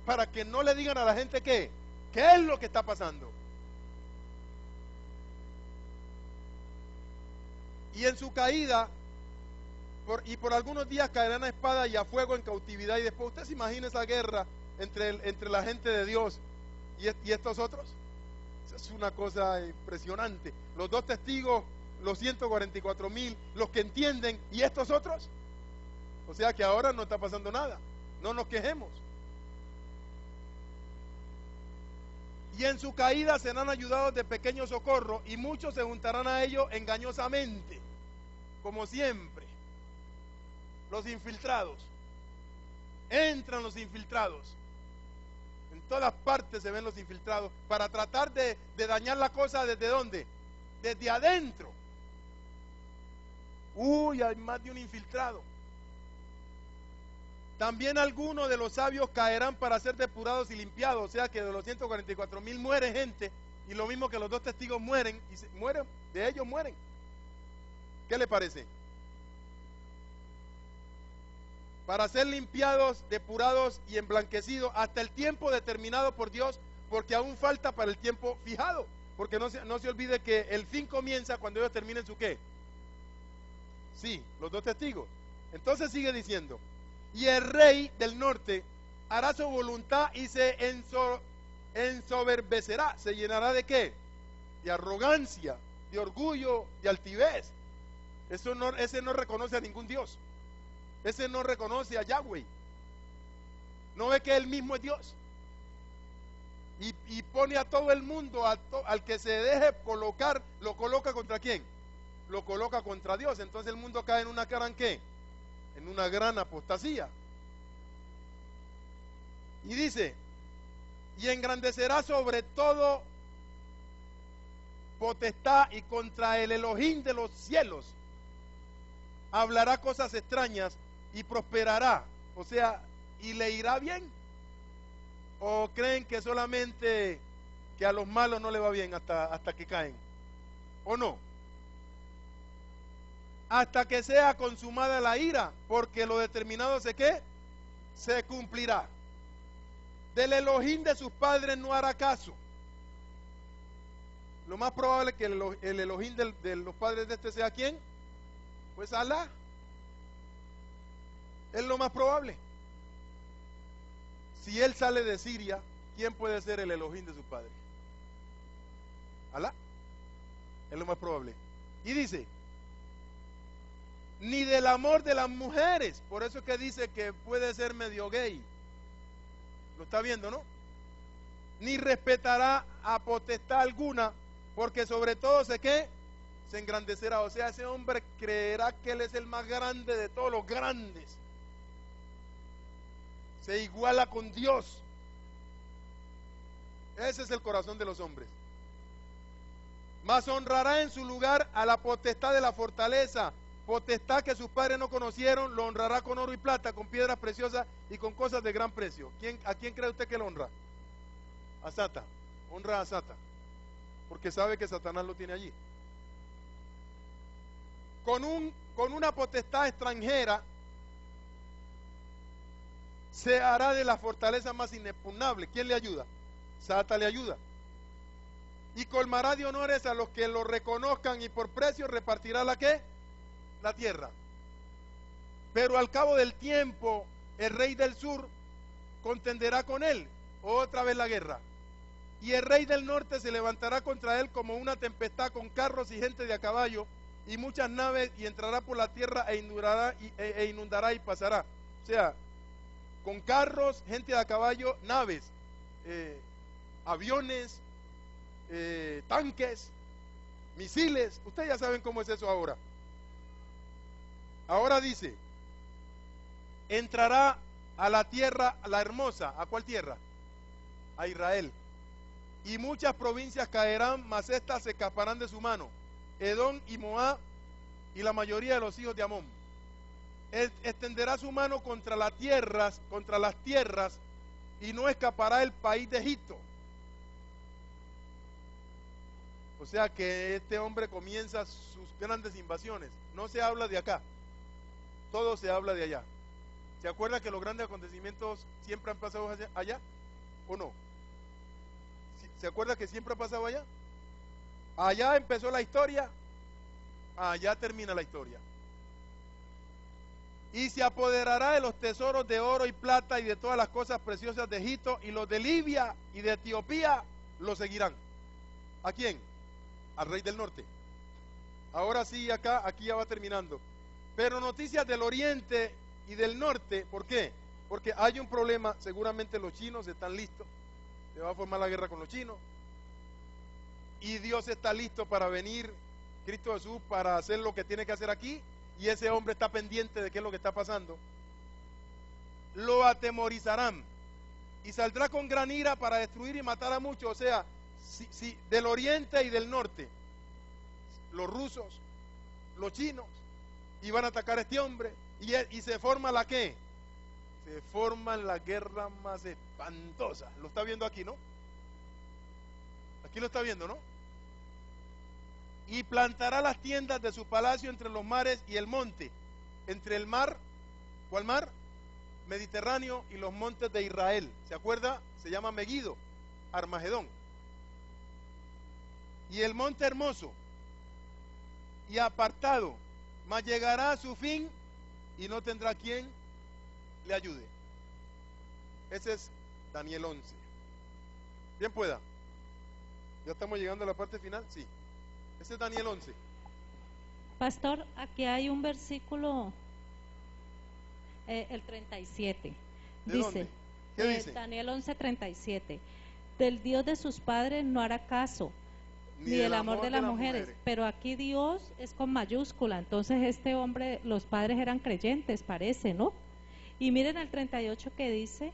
para que no le digan a la gente ¿qué? ¿Qué es lo que está pasando? Y en su caída, por algunos días caerán a espada y a fuego en cautividad y después. ¿Usted se imagina esa guerra entre la gente de Dios y estos otros? Es una cosa impresionante. Los 2 testigos, los 144,000, los que entienden, y estos otros. O sea que ahora no está pasando nada, no nos quejemos. Y en su caída serán ayudados de pequeño socorro, y muchos se juntarán a ellos engañosamente, como siempre. Los infiltrados, entran los infiltrados, en todas partes se ven los infiltrados, para tratar de dañar la cosa. ¿Desde dónde? Desde adentro. Uy, hay más de un infiltrado. También algunos de los sabios caerán para ser depurados y limpiados. O sea que de los 144,000 muere gente, y lo mismo que los 2 testigos mueren, y mueren, de ellos mueren. ¿Qué le parece? Para ser limpiados, depurados y emblanquecidos hasta el tiempo determinado por Dios, porque aún falta para el tiempo fijado. Porque no se olvide que el fin comienza cuando ellos terminen su ¿qué? Sí, los 2 testigos. Entonces sigue diciendo, y el rey del norte hará su voluntad y se ensoberbecerá. ¿Se llenará de qué? De arrogancia, de orgullo, de altivez. Ese no reconoce a ningún Dios. Ese no reconoce a Yahweh. No ve que él mismo es Dios. Y pone a todo el mundo, al que se deje colocar, lo coloca contra quién? Lo coloca contra Dios. Entonces el mundo cae en una gran ¿qué? En una gran apostasía. Y dice, y engrandecerá sobre todo potestad y contra el Elohim de los cielos hablará cosas extrañas y prosperará, o sea, y le irá bien. ¿O creen que solamente que a los malos no le va bien hasta que caen? ¿O no? Hasta que sea consumada la ira, porque lo determinado se cumplirá. Del Elohim de sus padres no hará caso. Lo más probable es que el Elohim de los padres de este sea ¿quién? Pues Alá. Es lo más probable. Si él sale de Siria, ¿quién puede ser el Elohim de sus padres? Alá. Es lo más probable. Y dice, ni del amor de las mujeres. Por eso es que dice que puede ser medio gay. Lo está viendo, ¿no? Ni respetará a potestad alguna, porque sobre todo se engrandecerá. O sea, ese hombre creerá que él es el más grande de todos los grandes. Se iguala con Dios. Ese es el corazón de los hombres. Mas honrará en su lugar a la potestad de la fortaleza, potestad que sus padres no conocieron, lo honrará con oro y plata, con piedras preciosas y con cosas de gran precio. ¿A quién cree usted que lo honra? A Sata. Honra a Sata, porque sabe que Satanás lo tiene allí. Con una potestad extranjera se hará de la fortaleza más inexpugnable. ¿Quién le ayuda? Sata le ayuda. Y colmará de honores a los que lo reconozcan, y por precio repartirá la tierra. Pero al cabo del tiempo el rey del sur contenderá con él, otra vez la guerra, y el rey del norte se levantará contra él como una tempestad, con carros y gente de a caballo y muchas naves, y entrará por la tierra e inundará y pasará. O sea, con carros, gente de a caballo, naves, aviones, tanques, misiles. Ustedes ya saben cómo es eso ahora. Ahora dice, entrará a la tierra, a la hermosa. ¿A cuál tierra? A Israel. Y muchas provincias caerán, mas estas se escaparán de su mano: Edom y Moab y la mayoría de los hijos de Amón. Él extenderá su mano contra las tierras, y no escapará el país de Egipto. O sea que este hombre comienza sus grandes invasiones. No se habla de acá, todo se habla de allá. ¿Se acuerda que los grandes acontecimientos siempre han pasado allá? ¿O no? ¿Se acuerda que siempre ha pasado allá? Allá empezó la historia, allá termina la historia. Y se apoderará de los tesoros de oro y plata y de todas las cosas preciosas de Egipto, y los de Libia y de Etiopía lo seguirán. ¿A quién? Al rey del norte. Ahora sí, aquí ya va terminando. Pero noticias del oriente y del norte. ¿Por qué? Porque hay un problema. Seguramente los chinos están listos. Se va a formar la guerra con los chinos. Y Dios está listo para venir, Cristo Jesús, para hacer lo que tiene que hacer aquí. Y ese hombre está pendiente de qué es lo que está pasando. Lo atemorizarán y saldrá con gran ira para destruir y matar a muchos. O sea, si del oriente y del norte, los rusos, los chinos, iban a atacar a este hombre, y se forma la ¿qué? Se forman las guerras más espantosas. Lo está viendo aquí, ¿no? Aquí lo está viendo, ¿no? Y plantará las tiendas de su palacio entre los mares y el monte, entre el mar, ¿cuál mar? Mediterráneo, y los montes de Israel. ¿Se acuerda? Se llama Meguido, Armagedón. Y el monte hermoso y apartado, mas llegará a su fin y no tendrá quien le ayude. Ese es Daniel 11. Bien pueda. ¿Ya estamos llegando a la parte final? Sí. Ese es Daniel 11. Pastor, aquí hay un versículo, el 37. ¿De dice, dónde? ¿Qué dice? Daniel 11:37. Del Dios de sus padres no hará caso, ni del amor de las mujeres. Pero aquí Dios es con mayúscula. Entonces este hombre, los padres eran creyentes, parece, ¿no? Y miren el 38 que dice,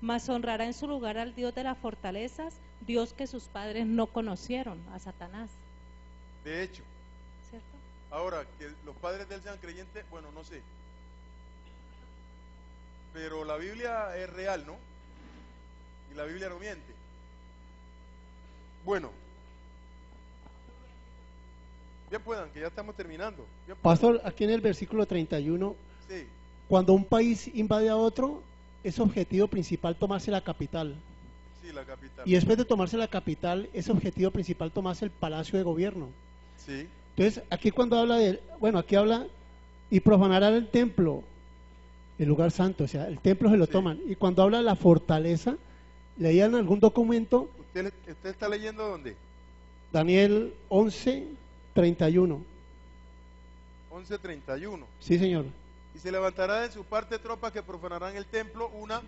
mas honrará en su lugar al Dios de las fortalezas, Dios que sus padres no conocieron, a Satanás. De hecho, ¿Cierto? ahora que los padres de él sean creyentes, bueno, no sé. Pero la Biblia es real, ¿no? Y la Biblia no miente. Bueno, bien puedan, que ya estamos terminando. Bien puedan. Pastor, aquí en el versículo 31, Sí, cuando un país invade a otro, es objetivo principal tomarse la capital. sí, la capital. Y después de tomarse la capital, es objetivo principal tomarse el palacio de gobierno. Sí, Entonces, aquí cuando habla de, bueno, aquí habla, y profanarán el templo, el lugar santo, o sea, el templo se lo Sí. toman. Y cuando habla de la fortaleza, leían algún documento, ¿Usted está leyendo dónde? Daniel 11, 31. 11:31. Sí, señor. Y se levantará de su parte tropas que profanarán el templo, una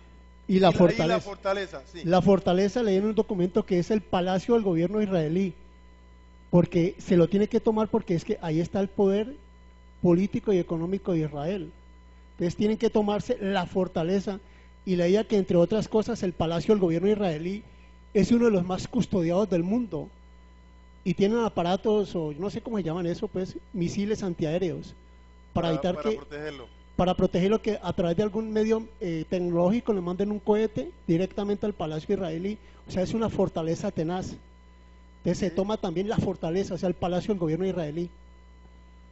Y la y la fortaleza. fortaleza, sí. La fortaleza leí en un documento que es el palacio del gobierno israelí, porque se lo tiene que tomar porque es que ahí está el poder político y económico de Israel. Entonces tienen que tomarse la fortaleza, y leía que entre otras cosas el palacio del gobierno israelí es uno de los más custodiados del mundo y tienen aparatos, o no sé cómo se llaman eso, pues misiles antiaéreos para evitar para que protegerlo. para protegerlo, que a través de algún medio tecnológico le manden un cohete directamente al palacio israelí. O sea, es una fortaleza tenaz. Entonces se toma también la fortaleza, o sea, el palacio del gobierno israelí.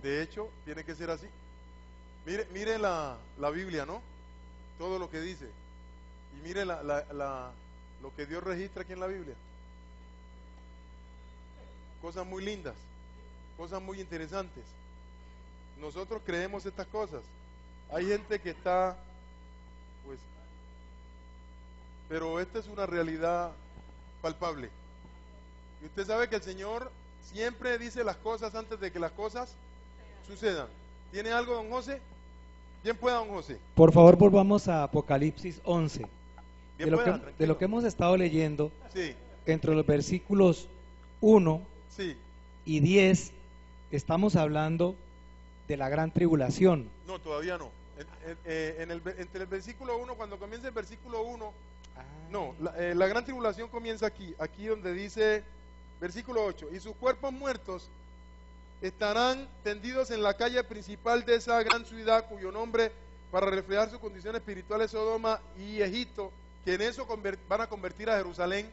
De hecho, tiene que ser así. Mire la Biblia, ¿no? Todo lo que dice. Y mire lo que Dios registra aquí en la Biblia. Cosas muy lindas, cosas muy interesantes. Nosotros creemos estas cosas. Hay gente que está, pues, pero esta es una realidad palpable. Y usted sabe que el Señor siempre dice las cosas antes de que las cosas sucedan. ¿Tiene algo, don José? Bien pueda, don José. Por favor, volvamos a Apocalipsis 11. Bien De pueda, lo tranquilo. que hemos estado leyendo, Sí, entre los versículos 1 sí. y 10, estamos hablando de la gran tribulación. No, todavía no. Entre el versículo 1, cuando comienza el versículo 1, no, la gran tribulación comienza aquí donde dice, versículo 8, y sus cuerpos muertos estarán tendidos en la calle principal de esa gran ciudad, cuyo nombre, para reflejar su condición espiritual, es Sodoma y Egipto, que en eso van a convertir a Jerusalén,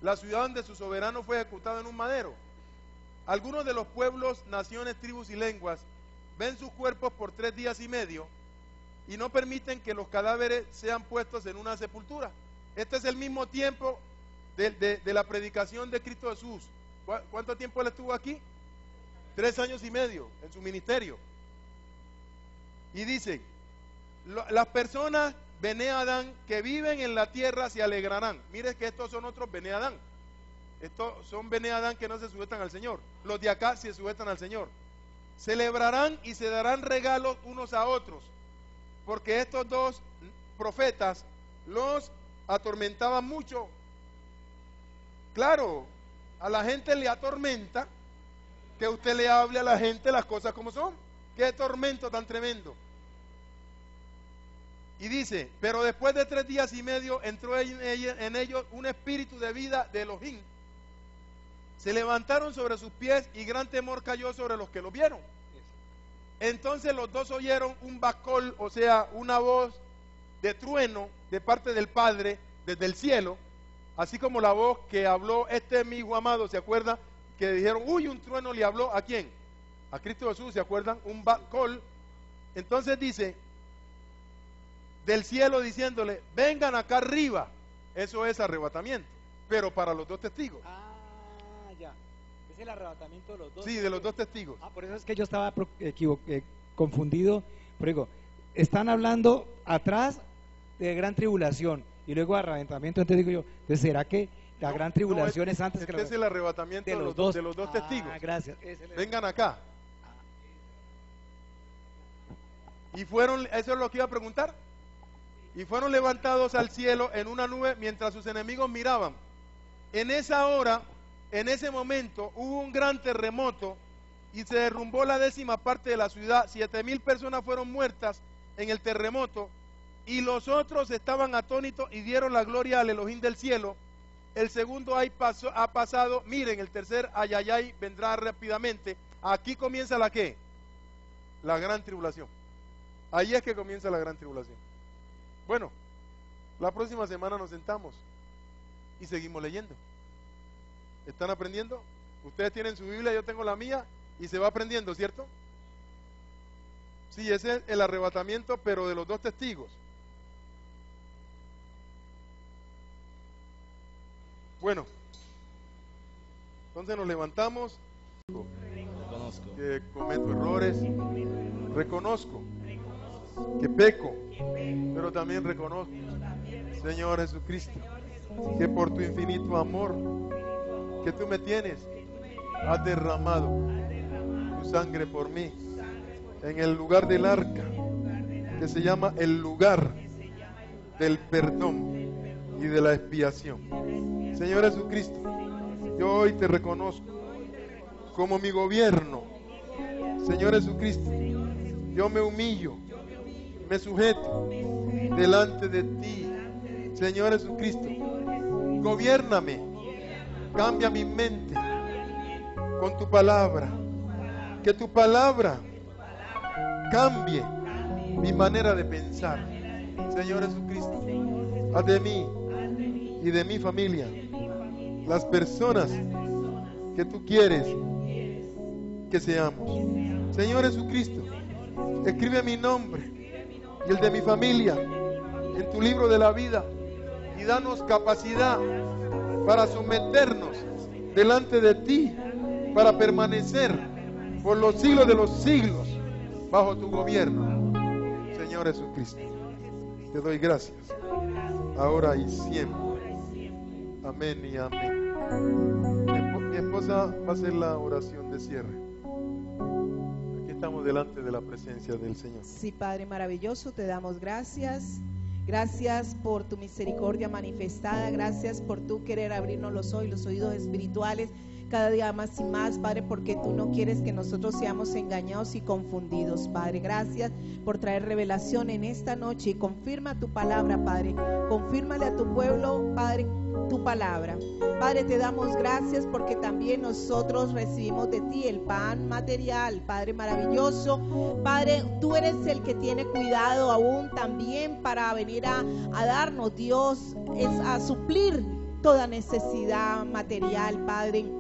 la ciudad donde su soberano fue ejecutado en un madero. Algunos de los pueblos, naciones, tribus y lenguas ven sus cuerpos por 3 días y medio y no permiten que los cadáveres sean puestos en una sepultura. Este es el mismo tiempo de la predicación de Cristo Jesús. ¿Cuánto tiempo él estuvo aquí? 3 años y medio en su ministerio. Y dice, las personas Bene Adán que viven en la tierra se alegrarán. Mire que estos son otros Bene Adán. Estos son Bene Adán que no se sujetan al Señor. Los de acá se sujetan al Señor. Celebrarán y se darán regalos unos a otros, porque estos dos profetas los atormentaban mucho. Claro, a la gente le atormenta que usted le hable a la gente las cosas como son. Qué tormento tan tremendo. Y dice, pero después de 3 días y medio entró en ellos un espíritu de vida de Elohim. Se levantaron sobre sus pies y gran temor cayó sobre los que lo vieron. Entonces los dos oyeron un bacol, o sea, una voz de trueno de parte del Padre desde el cielo, así como la voz que habló, este es mi hijo amado, ¿se acuerdan? Que dijeron, uy, un trueno le habló, ¿a quién? A Cristo Jesús, ¿se acuerdan? Un bacol. Entonces dice, del cielo diciéndole, vengan acá arriba. Eso es arrebatamiento, pero para los 2 testigos. Ya. Es el arrebatamiento de los dos. Sí, de los 2 testigos. Por eso es que yo estaba confundido. Pero digo, están hablando atrás de gran tribulación y luego arrebatamiento. Entonces digo yo, entonces, ¿será que la gran tribulación es antes que es el arrebatamiento de los dos testigos? Gracias. Vengan acá. Y fueron, eso es lo que iba a preguntar. Y fueron levantados al cielo en una nube mientras sus enemigos miraban. En esa hora, en ese momento, hubo un gran terremoto y se derrumbó la 10ª parte de la ciudad. 7,000 personas fueron muertas en el terremoto y los otros estaban atónitos y dieron la gloria al Elohim del cielo. El segundo ay ha pasado, miren, el tercer ayayay vendrá rápidamente. Aquí comienza la ¿qué? La gran tribulación. Ahí es que comienza la gran tribulación. Bueno, la próxima semana nos sentamos y seguimos leyendo. ¿Están aprendiendo? Ustedes tienen su Biblia, yo tengo la mía, y se va aprendiendo, ¿cierto? Sí, ese es el arrebatamiento, pero de los dos testigos. Bueno, entonces nos levantamos. Reconozco Que cometo errores, reconozco que peco, pero también reconozco, Señor Jesucristo, que por tu infinito amor que tú me tienes, has derramado tu sangre por mí en el lugar del arca, que se llama el lugar del perdón y de la expiación. Señor Jesucristo, yo hoy te reconozco como mi gobierno. Señor Jesucristo, yo me humillo, me sujeto delante de ti. Señor Jesucristo, gobiérname, cambia mi mente con tu palabra, que tu palabra cambie mi manera de pensar. Señor Jesucristo, haz de mí y de mi familia las personas que tú quieres que seamos. Señor Jesucristo, escribe mi nombre y el de mi familia en tu libro de la vida y danos capacidad para someternos delante de ti, para permanecer por los siglos de los siglos bajo tu gobierno. Señor Jesucristo, te doy gracias ahora y siempre. Amén y amén. Mi esposa va a hacer la oración de cierre. Aquí estamos delante de la presencia del Señor. Sí, Padre maravilloso, te damos gracias. Gracias por tu misericordia manifestada. Gracias por tu querer abrirnos los oídos espirituales cada día más y más, Padre, porque tú no quieres que nosotros seamos engañados y confundidos, Padre. Gracias por traer revelación en esta noche y confirma tu palabra, Padre. Confírmale a tu pueblo, Padre, tu palabra. Padre, te damos gracias porque también nosotros recibimos de ti el pan material, Padre maravilloso. Padre, tú eres el que tiene cuidado aún también para venir a darnos, Dios, a suplir toda necesidad material, Padre.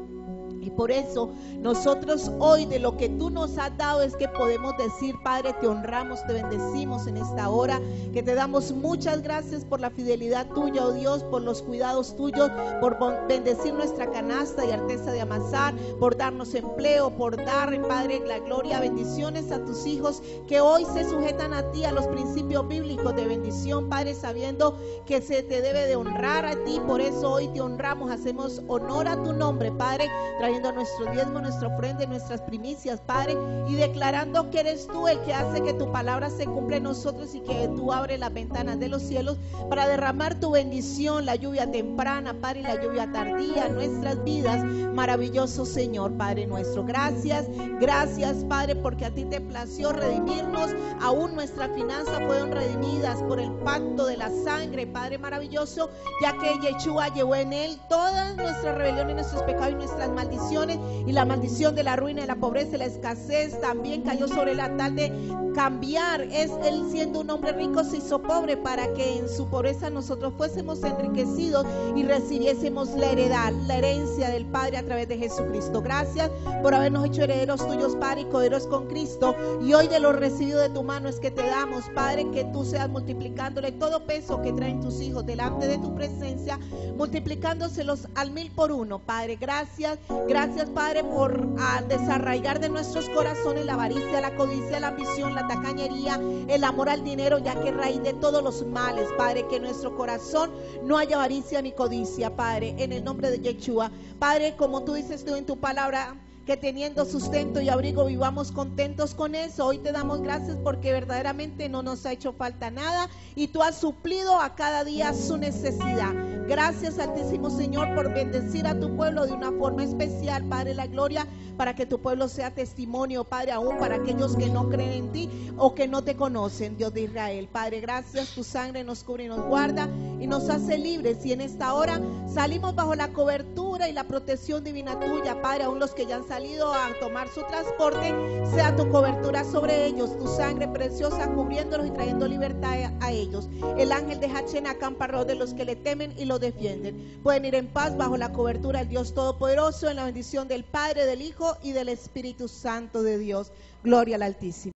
Y por eso nosotros hoy de lo que tú nos has dado es que podemos decir, Padre, te honramos, te bendecimos en esta hora, que te damos muchas gracias por la fidelidad tuya, oh Dios, por los cuidados tuyos, por bendecir nuestra canasta y arteza de amasar, por darnos empleo, por dar, Padre, la gloria, bendiciones a tus hijos que hoy se sujetan a ti, a los principios bíblicos de bendición, Padre, sabiendo que se te debe de honrar a ti. Por eso hoy te honramos, hacemos honor a tu nombre, Padre, trayendo nuestro diezmo, nuestra ofrenda y nuestras primicias, Padre, y declarando que eres tú el que hace que tu palabra se cumpla en nosotros y que tú abres las ventanas de los cielos para derramar tu bendición, la lluvia temprana, Padre, y la lluvia tardía en nuestras vidas. Maravilloso Señor, Padre nuestro, gracias, Padre, porque a ti te plació redimirnos, aún nuestras finanzas fueron redimidas por el pacto de la sangre, Padre maravilloso, ya que Yeshua llevó en él todas nuestras rebeliones, nuestros pecados y nuestras maldiciones, y la maldición de la ruina, de la pobreza y la escasez también cayó sobre la tal de cambiar. Es él, siendo un hombre rico, se hizo pobre para que en su pobreza nosotros fuésemos enriquecidos y recibiésemos la herencia del Padre a través de Jesucristo. Gracias por habernos hecho herederos tuyos, Padre, y coherederos con Cristo, y hoy de lo recibido de tu mano es que te damos, Padre, que tú seas multiplicándole todo peso que traen tus hijos delante de tu presencia, multiplicándoselos al 1000 por uno, Padre. Gracias, Padre, por desarraigar de nuestros corazones la avaricia, la codicia, la ambición, la tacañería, el amor al dinero, ya que raíz de todos los males, Padre, que en nuestro corazón no haya avaricia ni codicia, Padre, en el nombre de Yeshua. Padre, como tú dices tú en tu palabra, que teniendo sustento y abrigo vivamos contentos con eso. Hoy te damos gracias porque verdaderamente no nos ha hecho falta nada y tú has suplido a cada día su necesidad. Gracias, Altísimo Señor, por bendecir a tu pueblo de una forma especial, Padre, la gloria, para que tu pueblo sea testimonio, Padre, aún para aquellos que no creen en ti o que no te conocen, Dios de Israel. Padre, gracias, tu sangre nos cubre y nos guarda y nos hace libres, y en esta hora salimos bajo la cobertura y la protección divina tuya, Padre. Aún los que ya han salido a tomar su transporte, sea tu cobertura sobre ellos, tu sangre preciosa cubriéndolos y trayendo libertad a ellos. El ángel de Hachén acampa alrededor de los que le temen y lo defienden. Pueden ir en paz bajo la cobertura del Dios Todopoderoso, en la bendición del Padre, del Hijo y del Espíritu Santo de Dios. Gloria al Altísimo.